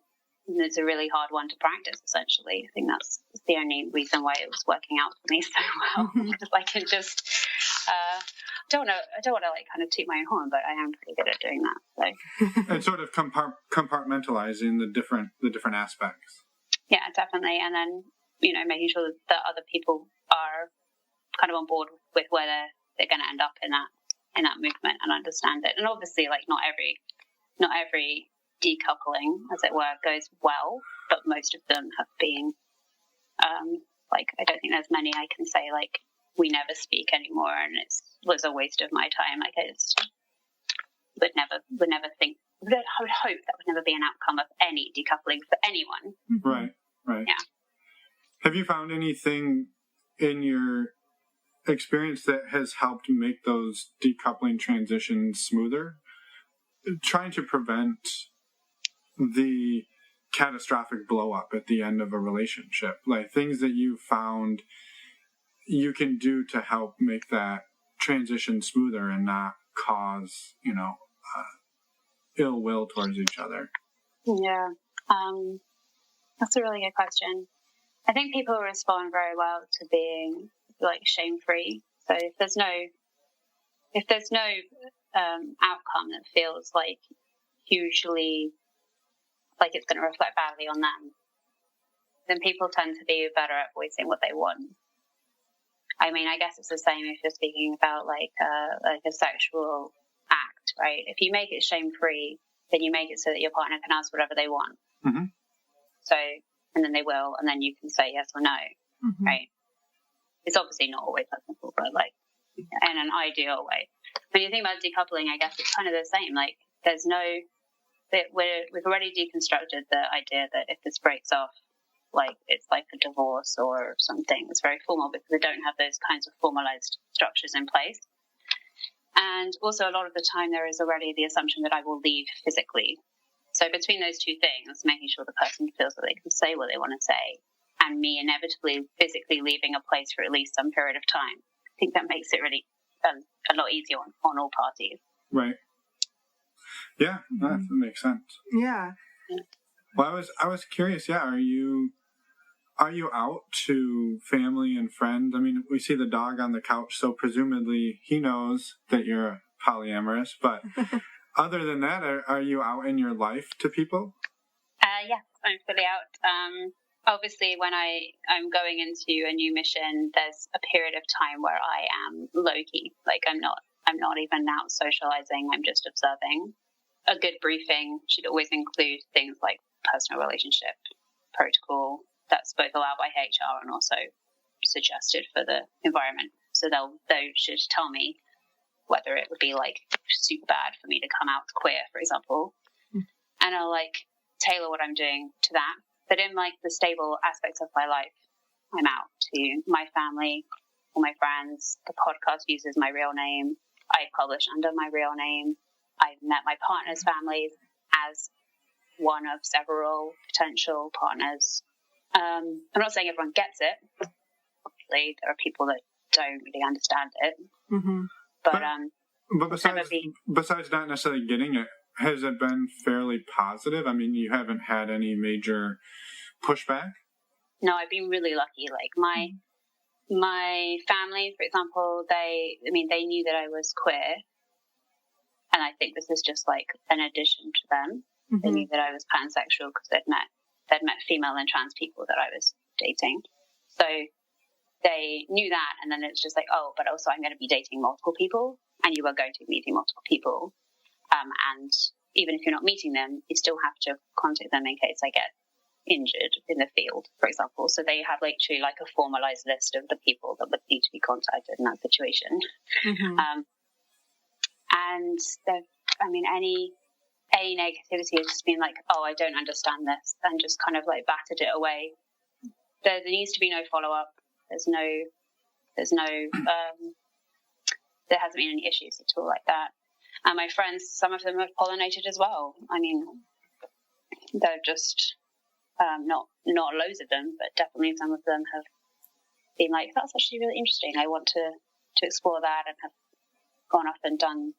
S1: it's a really hard one to practice essentially. I think that's the only reason why it was working out for me so well. Because I can just I don't want to like kind of toot my own horn, but I am pretty good at doing that. So
S3: and sort of compartmentalizing the different aspects.
S1: Yeah, definitely. And then making sure that other people are kind of on board with where they're going to end up in that movement and understand it. And obviously, like not every decoupling, as it were, goes well, but most of them have been like I don't think there's many I can say like we never speak anymore and it was a waste of my time. Like I just would never think that I would hope that would never be an outcome of any decoupling for anyone.
S3: Right.
S1: Yeah.
S3: Have you found anything in your experience that has helped make those decoupling transitions smoother? Trying to prevent the catastrophic blow up at the end of a relationship, like things that you found you can do to help make that transition smoother and not cause, ill will towards each other.
S1: Yeah. That's a really good question. I think people respond very well to being like shame-free. So if there's no outcome that feels like hugely like it's going to reflect badly on them, then people tend to be better at voicing what they want. I mean, I guess it's the same if you're speaking about like a sexual act, right? If you make it shame-free, then you make it so that your partner can ask whatever they want.
S3: Mm-hmm.
S1: So, and then they will, and then you can say yes or no, right? It's obviously not always that simple, but like in an ideal way. When you think about decoupling, I guess it's kind of the same. Like we've already deconstructed the idea that if this breaks off, like it's like a divorce or something. It's very formal because they don't have those kinds of formalized structures in place. And also a lot of the time there is already the assumption that I will leave physically. So between those two things, making sure the person feels that they can say what they want to say and me inevitably physically leaving a place for at least some period of time, I think that makes it really a lot easier on all parties.
S3: Right. Yeah, that makes sense.
S2: Yeah.
S3: Well, I was curious. Yeah, Are you out to family and friends? I mean, we see the dog on the couch, so presumably he knows that you're polyamorous. But other than that, are you out in your life to people?
S1: Yes, I'm fully out. Obviously, when I'm going into a new mission, there's a period of time where I am low-key. Like, I'm not even out socializing. I'm just observing. A good briefing should always include things like personal relationship protocol that's both allowed by HR and also suggested for the environment. So they should tell me whether it would be like super bad for me to come out queer, for example, and I'll like tailor what I'm doing to that. But in like the stable aspects of my life, I'm out to my family, all my friends. The podcast uses my real name. I publish under my real name. I've met my partner's families as one of several potential partners. I'm not saying everyone gets it. Obviously, there are people that don't really understand it.
S2: Mm-hmm.
S1: But
S3: besides not necessarily getting it, has it been fairly positive? I mean, you haven't had any major pushback?
S1: No, I've been really lucky. Like my family, for example, they knew that I was queer, and I think this is just like an addition to them. Mm-hmm. They knew that I was pansexual because they'd met female and trans people that I was dating. So they knew that, and then it's just like, oh, but also I'm going to be dating multiple people, and you are going to be meeting multiple people. And even if you're not meeting them, you still have to contact them in case I get injured in the field, for example. So they have literally like a formalized list of the people that would need to be contacted in that situation. Mm-hmm. And any negativity has just been like, oh, I don't understand this, and just kind of like battered it away. There needs to be no follow-up. There hasn't been any issues at all like that. And my friends, some of them have pollinated as well. I mean, they're just not loads of them, but definitely some of them have been like, that's actually really interesting. I want to explore that, and have gone off and done,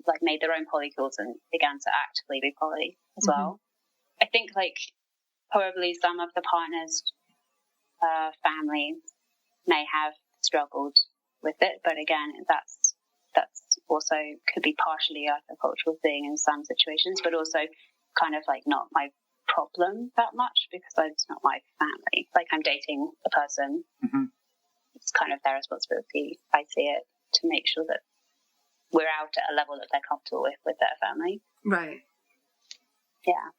S1: like, made their own polycules and began to actively be poly as mm-hmm. well. I think like probably some of the partners' families may have struggled with it, but again, that's also could be partially a cultural thing in some situations, but also kind of like not my problem that much because it's not my family. Like, I'm dating a person. Mm-hmm. It's kind of their responsibility, I see it, to make sure that we're out at a level that they're comfortable with their family.
S2: Right.
S1: Yeah.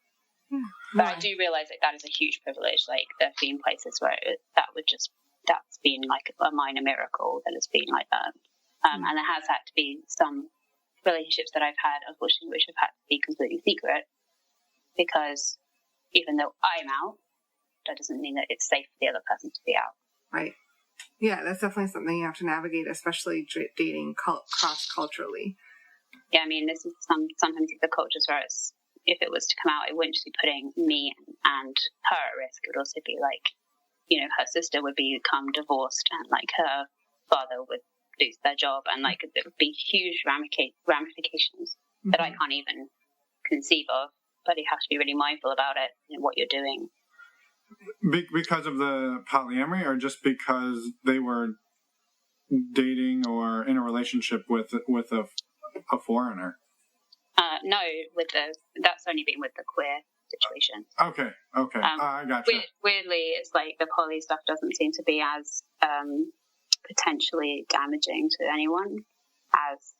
S1: But I do realize that is a huge privilege. Like, there have been places where that's been like a minor miracle that it's been like that. And there has had to be some relationships that I've had, unfortunately, which have had to be completely secret, because even though I'm out, that doesn't mean that it's safe for the other person to be out.
S2: Right. Yeah, that's definitely something you have to navigate, especially dating cross-culturally.
S1: Yeah, I mean, this is sometimes the cultures where if it was to come out, it wouldn't just be putting me and her at risk. It would also be like, her sister would become divorced, and like her father would lose their job, and like there would be huge ramifications mm-hmm. that I can't even conceive of. But you have to be really mindful about it and what you're doing.
S3: Because of the polyamory, or just because they were dating or in a relationship with a foreigner?
S1: No, that's only been with the queer situation.
S3: Okay. I gotcha.
S1: Weirdly, it's like the poly stuff doesn't seem to be as potentially damaging to anyone as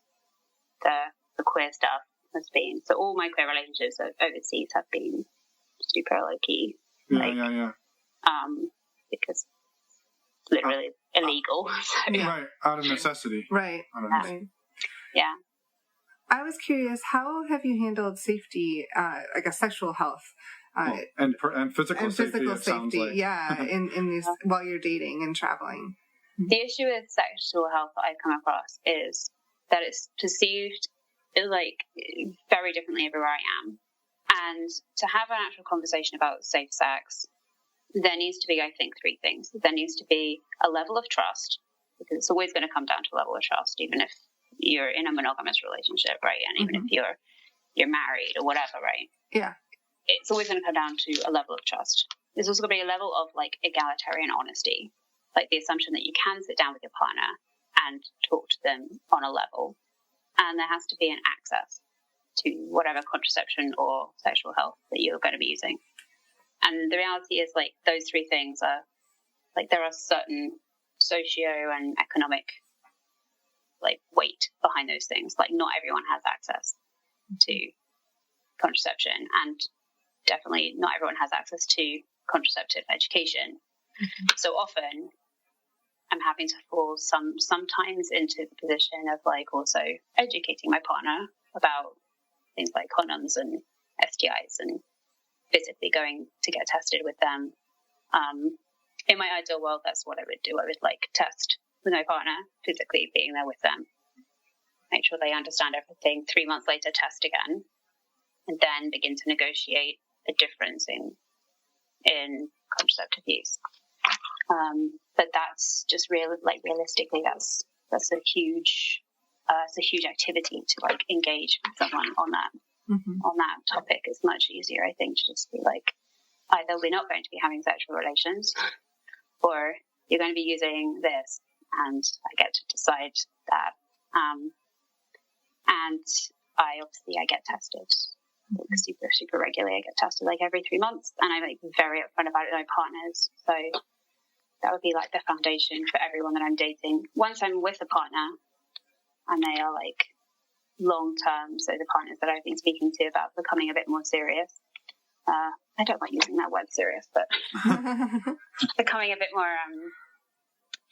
S1: the queer stuff has been. So all my queer relationships overseas have been super low-key.
S3: Yeah.
S1: Because it's literally illegal. So.
S3: Right, out of necessity.
S2: Right.
S1: Yeah.
S2: I was curious, how have you handled safety, sexual health?
S3: And physical safety. Sounds like.
S2: Yeah, in these while you're dating and traveling.
S1: The issue with sexual health that I've come across is that it's perceived like very differently everywhere I am. And to have an actual conversation about safe sex, there needs to be, I think, three things. There needs to be a level of trust, because it's always going to come down to a level of trust, even if you're in a monogamous relationship, right? And even mm-hmm. if you're married or whatever, right?
S2: Yeah.
S1: It's always going to come down to a level of trust. there's also going to be a level of like egalitarian honesty, like the assumption that you can sit down with your partner and talk to them on a level, and there has to be an access to whatever contraception or sexual health that you're going to be using. And the reality is, like, those three things are, like, there are certain socio and economic, like, weight behind those things. Like, not everyone has access to contraception, and definitely not everyone has access to contraceptive education. Mm-hmm. So often I'm having to fall sometimes into the position of, like, also educating my partner about things like condoms and STIs and physically going to get tested with them. In my ideal world, that's what I would do. I would, like, test with my partner, physically being there with them, make sure they understand everything. 3 months later, test again, and then begin to negotiate a difference in contraceptive use. But that's just realistically, that's a huge activity to, like, engage with someone on that. Mm-hmm. On that topic. It's much easier, I think, to just be like, either we're not going to be having sexual relations, or you're going to be using this, and I get to decide that. And I get tested like super regularly. I get tested like every 3 months, and I'm, like, very upfront about it with my partners. So that would be, like, the foundation for everyone that I'm dating. Once I'm with a partner and they are, like, long-term, so the partners that I've been speaking to about becoming a bit more serious. I don't like using that word serious, but becoming a bit more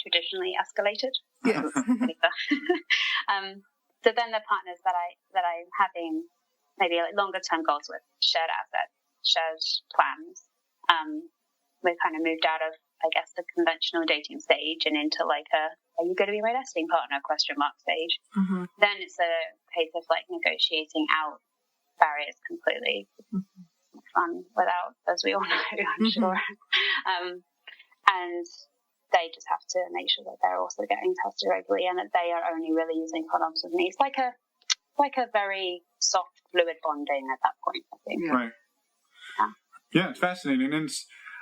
S1: traditionally escalated. Yes. So then the partners that I'm having maybe, like, longer-term goals with, shared assets, shared plans, we've kind of moved out of, I guess, the conventional dating stage and into, like, are you going to be my nesting partner? Stage. Mm-hmm. Then it's a case of, like, negotiating out barriers completely. Mm-hmm. Fun without, as we all know, I'm mm-hmm. sure. And they just have to make sure that they're also getting tested regularly and that they are only really using condoms with me. It's like a very soft fluid bonding at that point, I think.
S3: Yeah. Right. Yeah, it's fascinating. And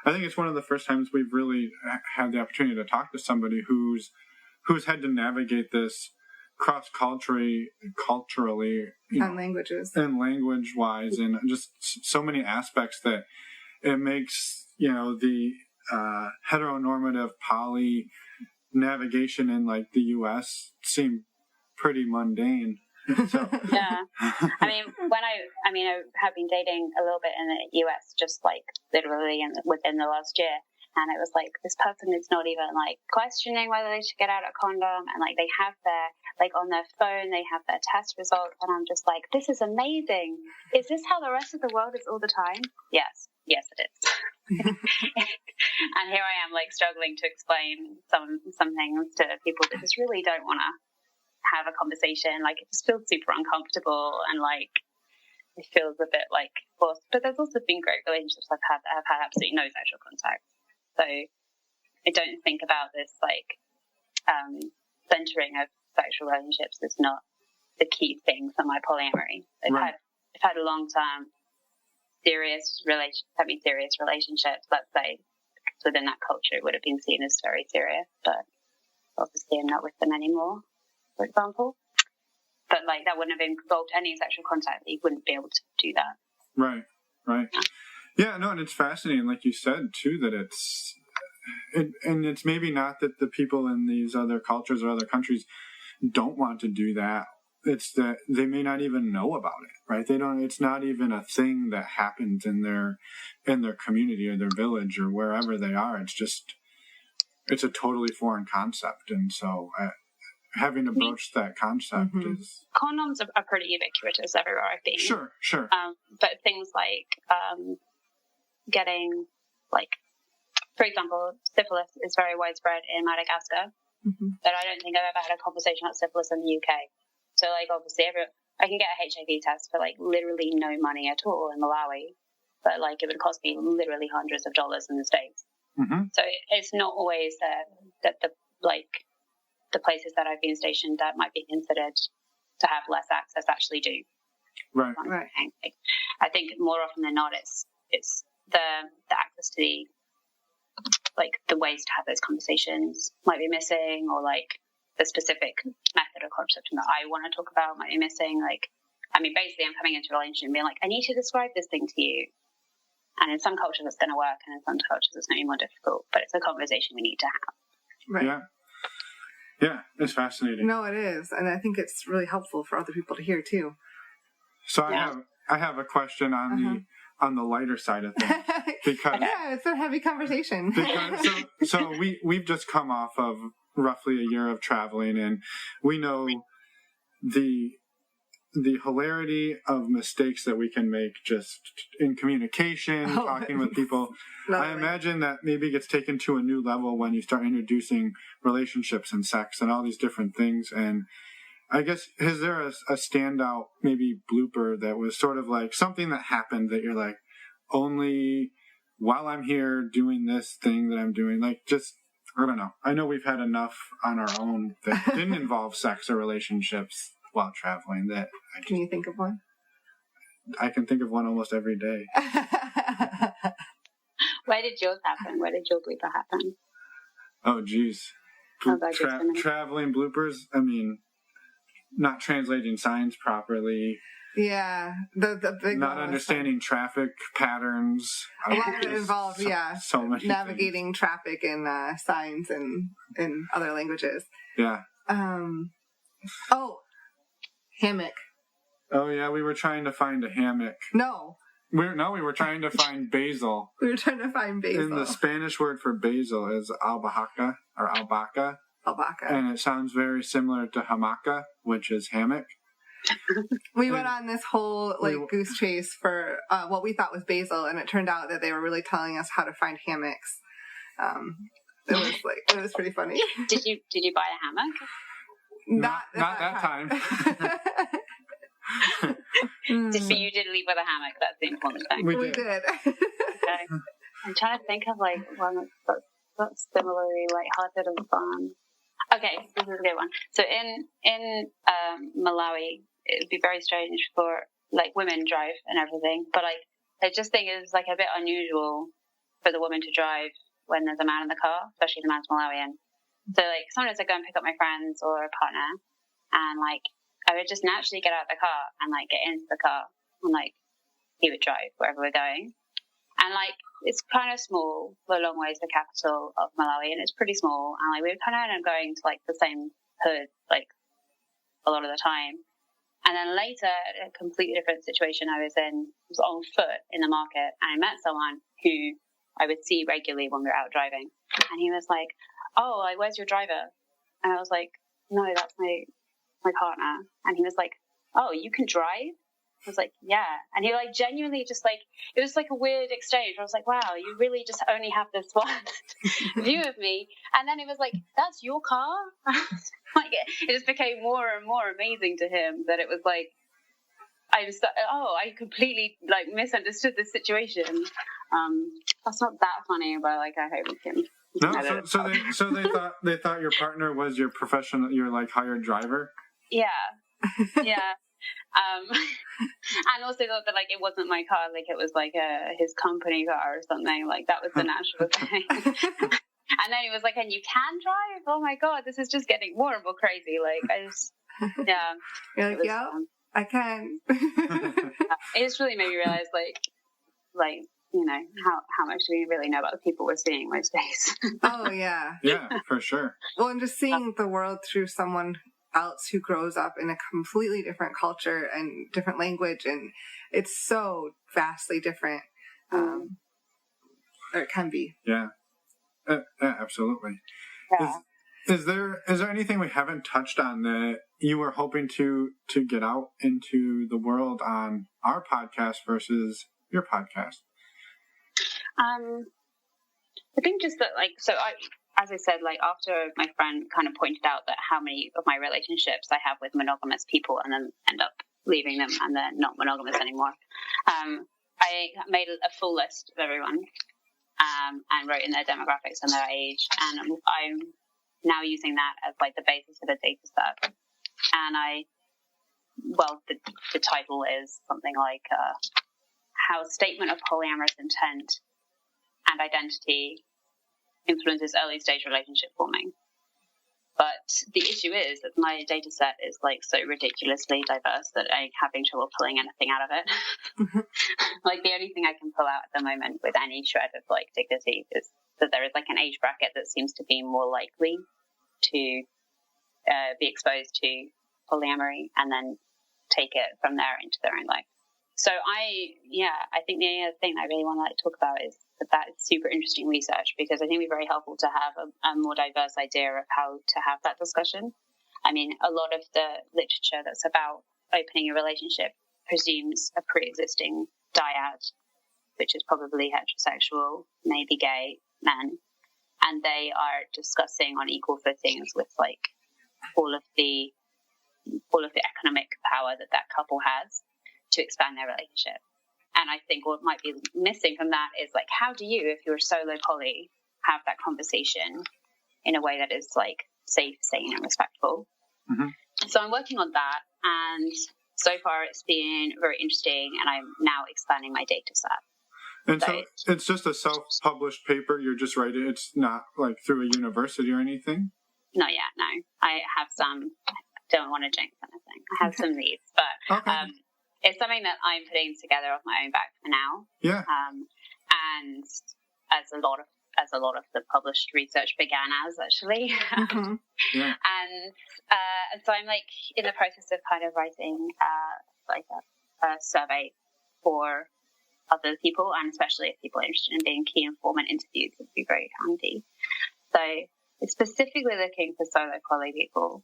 S3: I think it's one of the first times we've really had the opportunity to talk to somebody who's had to navigate this culturally,
S2: and
S3: language wise, and just so many aspects that it makes, the heteronormative poly navigation in, like, the U.S. seem pretty mundane. So.
S1: Yeah, I mean, I have been dating a little bit in the US, just, like, literally within the last year, and it was like, this person is not even, like, questioning whether they should get out a condom, and, like, they have their, like, on their phone they have their test results, and I'm just like, this is amazing. Is this how the rest of the world is all the time? Yes it is. And here I am, like, struggling to explain some things to people that just really don't want to have a conversation. Like, it just feels super uncomfortable, and, like, it feels a bit, like, forced. But there's also been great relationships I've had absolutely no sexual contact. So I don't think about this, like, centering of sexual relationships is not the key thing for my polyamory. I've had a long-term serious relationships, let's say, because within that culture it would have been seen as very serious, but obviously I'm not with them anymore, for example. But, like, that wouldn't have involved any sexual contact. You wouldn't be able to do that.
S3: Right. Yeah, no, and it's fascinating, like you said, too, that and it's maybe not that the people in these other cultures or other countries don't want to do that. It's that they may not even know about it, right? It's not even a thing that happens in their community or their village or wherever they are. It's a totally foreign concept. And so having to broach that concept
S1: mm-hmm.
S3: is...
S1: Condoms are pretty ubiquitous everywhere I've been.
S3: Sure.
S1: But things like getting, like, for example, syphilis is very widespread in Madagascar, mm-hmm. but I don't think I've ever had a conversation about syphilis in the UK. So, like, obviously, I can get a HIV test for, like, literally no money at all in Malawi, but, like, it would cost me literally hundreds of dollars in the States. Mm-hmm. So it's not always that the places that I've been stationed that might be considered to have less access actually do.
S3: Right.
S1: I think more often than not, it's the access to the like the ways to have those conversations might be missing, or like the specific method or contraception that I want to talk about might be missing. Like, I mean, basically, I'm coming into a relationship and being like, I need to describe this thing to you. And in some cultures, it's going to work, and in some cultures, it's going to be more difficult. But it's a conversation we need to have.
S2: Right.
S3: Yeah. Yeah, it's fascinating.
S2: No, it is, and I think it's really helpful for other people to hear too.
S3: So I have a question on the lighter side of things, because
S2: it's a heavy conversation.
S3: So we've just come off of roughly a year of traveling, and we know the hilarity of mistakes that we can make just in communication, talking with people. I imagine that maybe gets taken to a new level when you start introducing relationships and sex and all these different things. And I guess, is there a standout maybe blooper that was sort of like something that happened that you're like, only while I'm here doing this thing that I'm doing, like, just, I don't know. I know we've had enough on our own that didn't involve sex or relationships while traveling. That
S2: Can you think of one?
S3: I can think of one almost every day.
S1: Where did yours happen? Where did your blooper happen?
S3: Oh, geez. Traveling bloopers? I mean, not translating signs properly.
S2: Yeah, the big
S3: not understanding traffic patterns.
S2: A lot of it involved,
S3: so many
S2: navigating
S3: things.
S2: Traffic and signs and in other languages.
S3: Yeah.
S2: Hammock.
S3: Oh yeah, we were trying to find a hammock.
S2: No.
S3: We were trying to find basil.
S2: We were trying to find basil.
S3: And the Spanish word for basil is albahaca or albahaca.
S2: Albahaca.
S3: And it sounds very similar to hamaca, which is hammock.
S2: We went on this whole goose chase for what we thought was basil, and it turned out that they were really telling us how to find hammocks. It was pretty funny.
S1: Did you buy a hammock?
S3: Not that time.
S1: But you did leave with a hammock. That's the important thing.
S2: We did.
S1: Okay. I'm trying to think of one that's similarly lighthearted and fun. Okay, this is a good one. So in Malawi, it would be very strange for women drive and everything, but I just think it's a bit unusual for the woman to drive when there's a man in the car, especially the man's Malawian. So sometimes I go and pick up my friends or a partner, and I would just naturally get out of the car and get into the car, and he would drive wherever we're going. And it's kind of small. We're a long ways to the capital of Malawi, and it's pretty small. And we would kind of end up going to the same hood a lot of the time. And then later, a completely different situation I was on foot in the market, and I met someone who I would see regularly when we were out driving. And he was like, "Oh, where's your driver?" And I was like, "No, that's my partner." And he was like, "Oh, you can drive?" I was like, "Yeah." And he genuinely just it was a weird exchange. I was like, "Wow, you really just only have this one view of me." And then it was like, "That's your car?" It just became more and more amazing to him that it was I completely misunderstood the situation. That's not that funny, but I hope we can.
S3: No, so they thought your partner was your professional, your hired driver.
S1: Yeah. And also thought that it wasn't my car, it was his company car or something. That was the natural thing. And then he was like, "And you can drive? Oh my god, this is just getting more and more crazy."
S2: You're yeah, I can.
S1: It just really made me realize how much we really know about the people we're seeing most days.
S2: Oh yeah.
S3: Yeah, for sure.
S2: Well, and just seeing the world through someone else who grows up in a completely different culture and different language, and it's so vastly different. Or it can be.
S3: Yeah. Absolutely.
S1: Yeah.
S3: Is there anything we haven't touched on that you were hoping to get out into the world on our podcast versus your podcast?
S1: I think just that as I said, after my friend kind of pointed out that how many of my relationships I have with monogamous people and then end up leaving them and they're not monogamous anymore, I made a full list of everyone and wrote in their demographics and their age, and I'm now using that as the basis of a data set. And the title is something how a statement of polyamorous intent and identity influences early stage relationship forming. But the issue is that my data set is like so ridiculously diverse that I'm having trouble pulling anything out of it. Like the only thing I can pull out at the moment with any shred of like dignity is that there is like an age bracket that seems to be more likely to be exposed to polyamory and then take it from there into their own life. So I think the other thing I really want to talk about is that is super interesting research, because I think it'd be very helpful to have a more diverse idea of how to have that discussion. I mean, a lot of the literature that's about opening a relationship presumes a pre-existing dyad, which is probably heterosexual, maybe gay men, and they are discussing on equal footings with like all of the economic power that couple has to expand their relationship. And I think what might be missing from that is like, how do you, if you're a solo poly, have that conversation in a way that is like safe, sane, and respectful? Mm-hmm. So I'm working on that, and so far it's been very interesting, and I'm now expanding my data set.
S3: And so it's just a self-published paper you're just writing. It's not like through a university or anything?
S1: Not yet, no. I have some, I don't want to jinx anything. I have some leads, but okay. It's something that I'm putting together off my own back for now.
S3: Yeah.
S1: And as a lot of the published research began as, actually.
S2: Mm-hmm.
S1: Yeah. And so I'm like in the process of kind of writing like a survey for other people, and especially if people are interested in being key informant interviews, it would be very handy. So it's specifically looking for solo poly people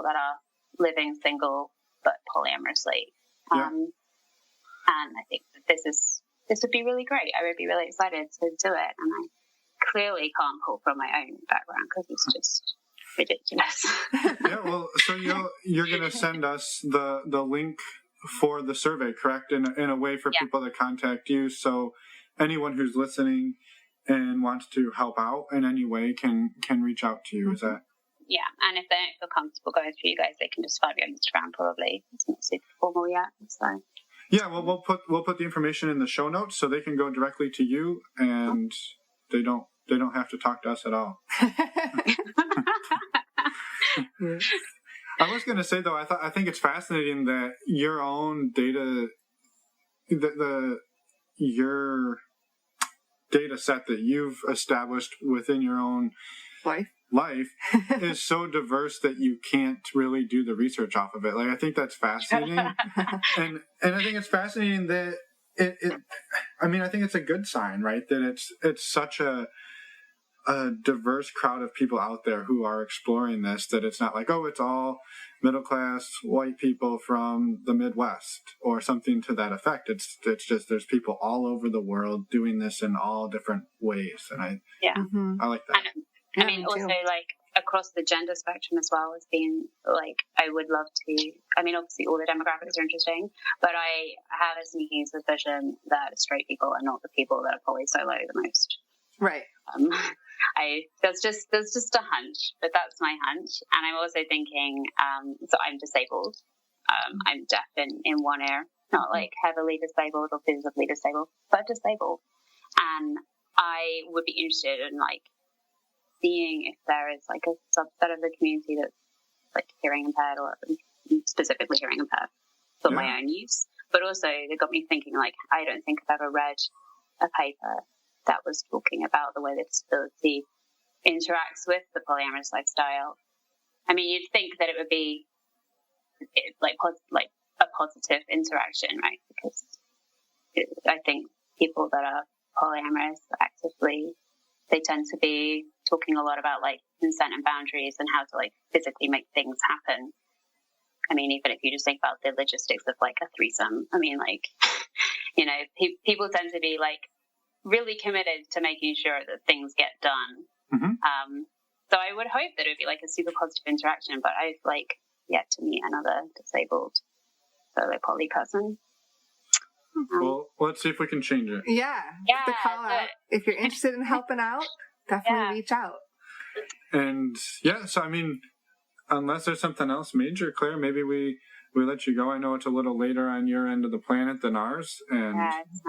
S1: that are living single but polyamorously.
S3: Yeah.
S1: And I think that this would be really great. I would be really excited to do it, and I clearly can't pull from my own background because it's just ridiculous.
S3: Yeah, well, so you're going to send us the link for the survey, correct? In a way for people to contact you, so anyone who's listening and wants to help out in any way can reach out to you. Mm-hmm. Is that?
S1: Yeah, and if they don't feel comfortable going through you guys, they can just follow you on Instagram. Probably it's not super formal yet, so.
S3: Yeah, well, we'll put the information in the show notes so they can go directly to you, and they don't have to talk to us at all. I was going to say though, I think it's fascinating that your own data, your data set that you've established within your own life is so diverse that you can't really do the research off of it. Like, I think that's fascinating. and I think it's fascinating that I think it's a good sign, right? That it's such a diverse crowd of people out there who are exploring this, that it's not like, oh, it's all middle class white people from the Midwest or something to that effect. It's just there's people all over the world doing this in all different ways, and I like that.
S1: I mean, also, like, across the gender spectrum as well has been, like, I would love to, I mean, obviously all the demographics are interesting, but I have a sneaking suspicion that straight people are not the people that are probably solo the most.
S2: Right.
S1: That's just a hunch, but that's my hunch. And I'm also thinking, so I'm disabled. I'm deaf in one ear, not like heavily disabled or physically disabled, but disabled. And I would be interested in, like, seeing if there is like a subset of the community that's like hearing impaired, or specifically hearing impaired for my own use. But also they got me thinking, like, I don't think I've ever read a paper that was talking about the way that disability interacts with the polyamorous lifestyle. I mean, you'd think that it would be like a positive interaction, right? Because I think people that are polyamorous actively, they tend to be talking a lot about like consent and boundaries and how to like physically make things happen. I mean, even if you just think about the logistics of like a threesome, I mean, like, you know, people tend to be like really committed to making sure that things get done. Mm-hmm. So I would hope that it would be like a super positive interaction, but I've like yet to meet another disabled solo poly person.
S3: Well, let's see if we can change it.
S2: Yeah. The call out. If you're interested in helping out, definitely reach out.
S3: And so I mean, unless there's something else major, Claire, maybe we let you go. I know it's a little later on your end of the planet than ours. And
S1: it's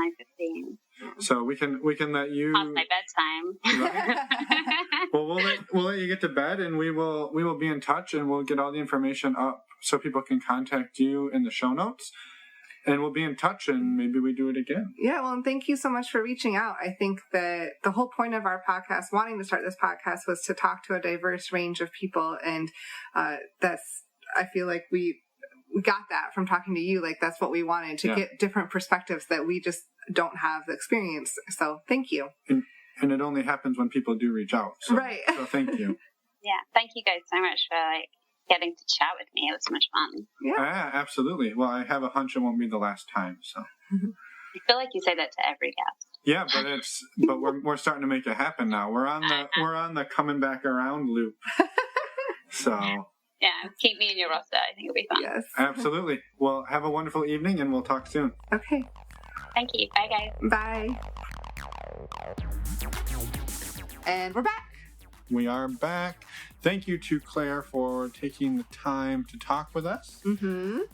S1: 9:15.
S3: So we can let you
S1: past my bedtime.
S3: Right? Well, we'll let you get to bed, and we will be in touch, and we'll get all the information up so people can contact you in the show notes. And we'll be in touch, and maybe we do it again.
S2: Yeah, well, and thank you so much for reaching out. I think that the whole point of our podcast, wanting to start this podcast, was to talk to a diverse range of people. And I feel like we got that from talking to you. Like, that's what we wanted, to get different perspectives that we just don't have the experience. So thank you.
S3: And it only happens when people do reach out. So,
S2: right.
S3: So thank you.
S1: Yeah, thank you guys so much for getting to chat with me. It was so much fun.
S3: Yeah, absolutely. Well, I have a hunch it won't be the last time. So
S1: I feel like you say that to every guest.
S3: Yeah, but we're starting to make it happen now. We're on the coming back around loop. So
S1: yeah, keep me in your roster. I think it'll be fun.
S2: Yes,
S3: absolutely. Well, have a wonderful evening, and we'll talk soon.
S2: Okay.
S1: Thank you. Bye, guys.
S2: Bye. And we're back.
S3: We are back. Thank you to Claire for taking the time to talk with us,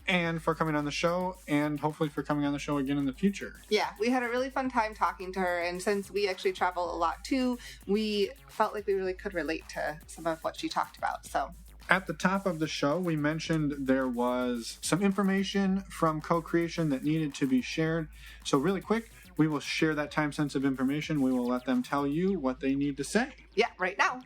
S3: and for coming on the show, and hopefully for coming on the show again in the future.
S2: Yeah, we had a really fun time talking to her, and since we actually travel a lot too, we felt like we really could relate to some of what she talked about. So
S3: at the top of the show, we mentioned there was some information from Co-Creation that needed to be shared. So really quick, we will share that time-sensitive information. We will let them tell you what they need to say.
S2: Yeah, right now.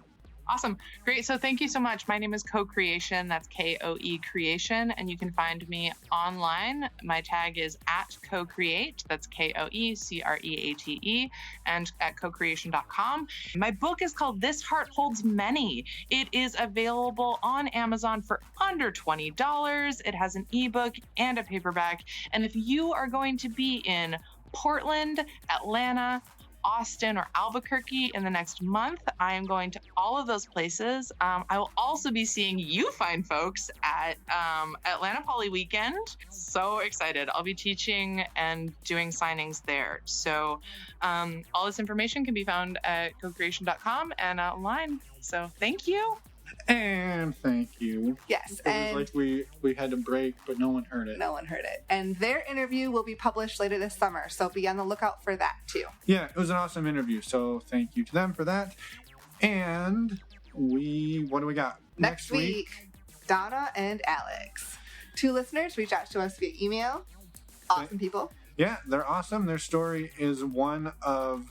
S4: Awesome. Great. So thank you so much. My name is Co-Creation. That's K-O-E Creation. And you can find me online. My tag is @CoCreate. That's K-O-E-C-R-E-A-T-E. And at cocreation.com. My book is called This Heart Holds Many. It is available on Amazon for under $20. It has an ebook and a paperback. And if you are going to be in Portland, Atlanta, Austin, or Albuquerque in the next month, I am going to all of those places. I will also be seeing you fine folks at Atlanta Poly Weekend. So excited. I'll be teaching and doing signings there. So all this information can be found at cocreation.com and online. So thank you.
S3: And thank you.
S2: Yes.
S3: It was like we had to break, but no one heard it.
S2: No one heard it. And their interview will be published later this summer, so be on the lookout for that too.
S3: Yeah, it was an awesome interview, so thank you to them for that. And what do we got?
S2: Next week, Donna and Alex. 2 listeners reach out to us via email. Awesome people.
S3: Yeah, they're awesome. Their story is one of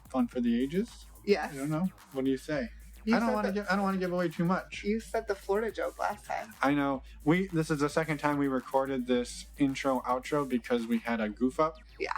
S3: fun for the ages.
S2: Yes.
S3: I don't know. What do you say? I don't want to give away too much.
S2: You said the Florida joke last time.
S3: I know. This is the second time we recorded this intro outro because we had a goof up.
S2: Yeah.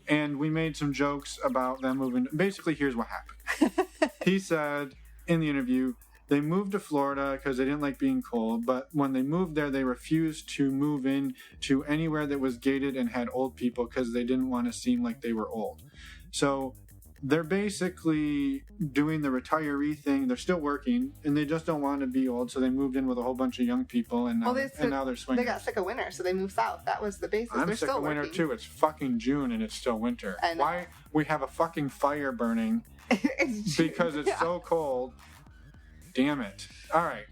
S3: And we made some jokes about them moving. Basically, here's what happened. He said in the interview, they moved to Florida because they didn't like being cold, but when they moved there, they refused to move in to anywhere that was gated and had old people because they didn't want to seem like they were old. So they're basically doing the retiree thing. They're still working, and they just don't want to be old, so they moved in with a whole bunch of young people, and now they're swinging.
S2: They got sick of winter, so they moved south. That was the basis.
S3: I'm sick of winter, too. It's fucking June, and it's still winter. Why we have a fucking fire burning because it's so cold. Damn it. All right.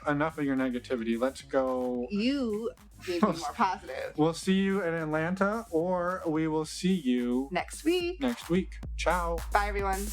S3: Enough of your negativity. Let's go.
S2: You need to be more positive.
S3: We'll see you in Atlanta, or we will see you
S2: next week.
S3: Ciao.
S2: Bye, everyone.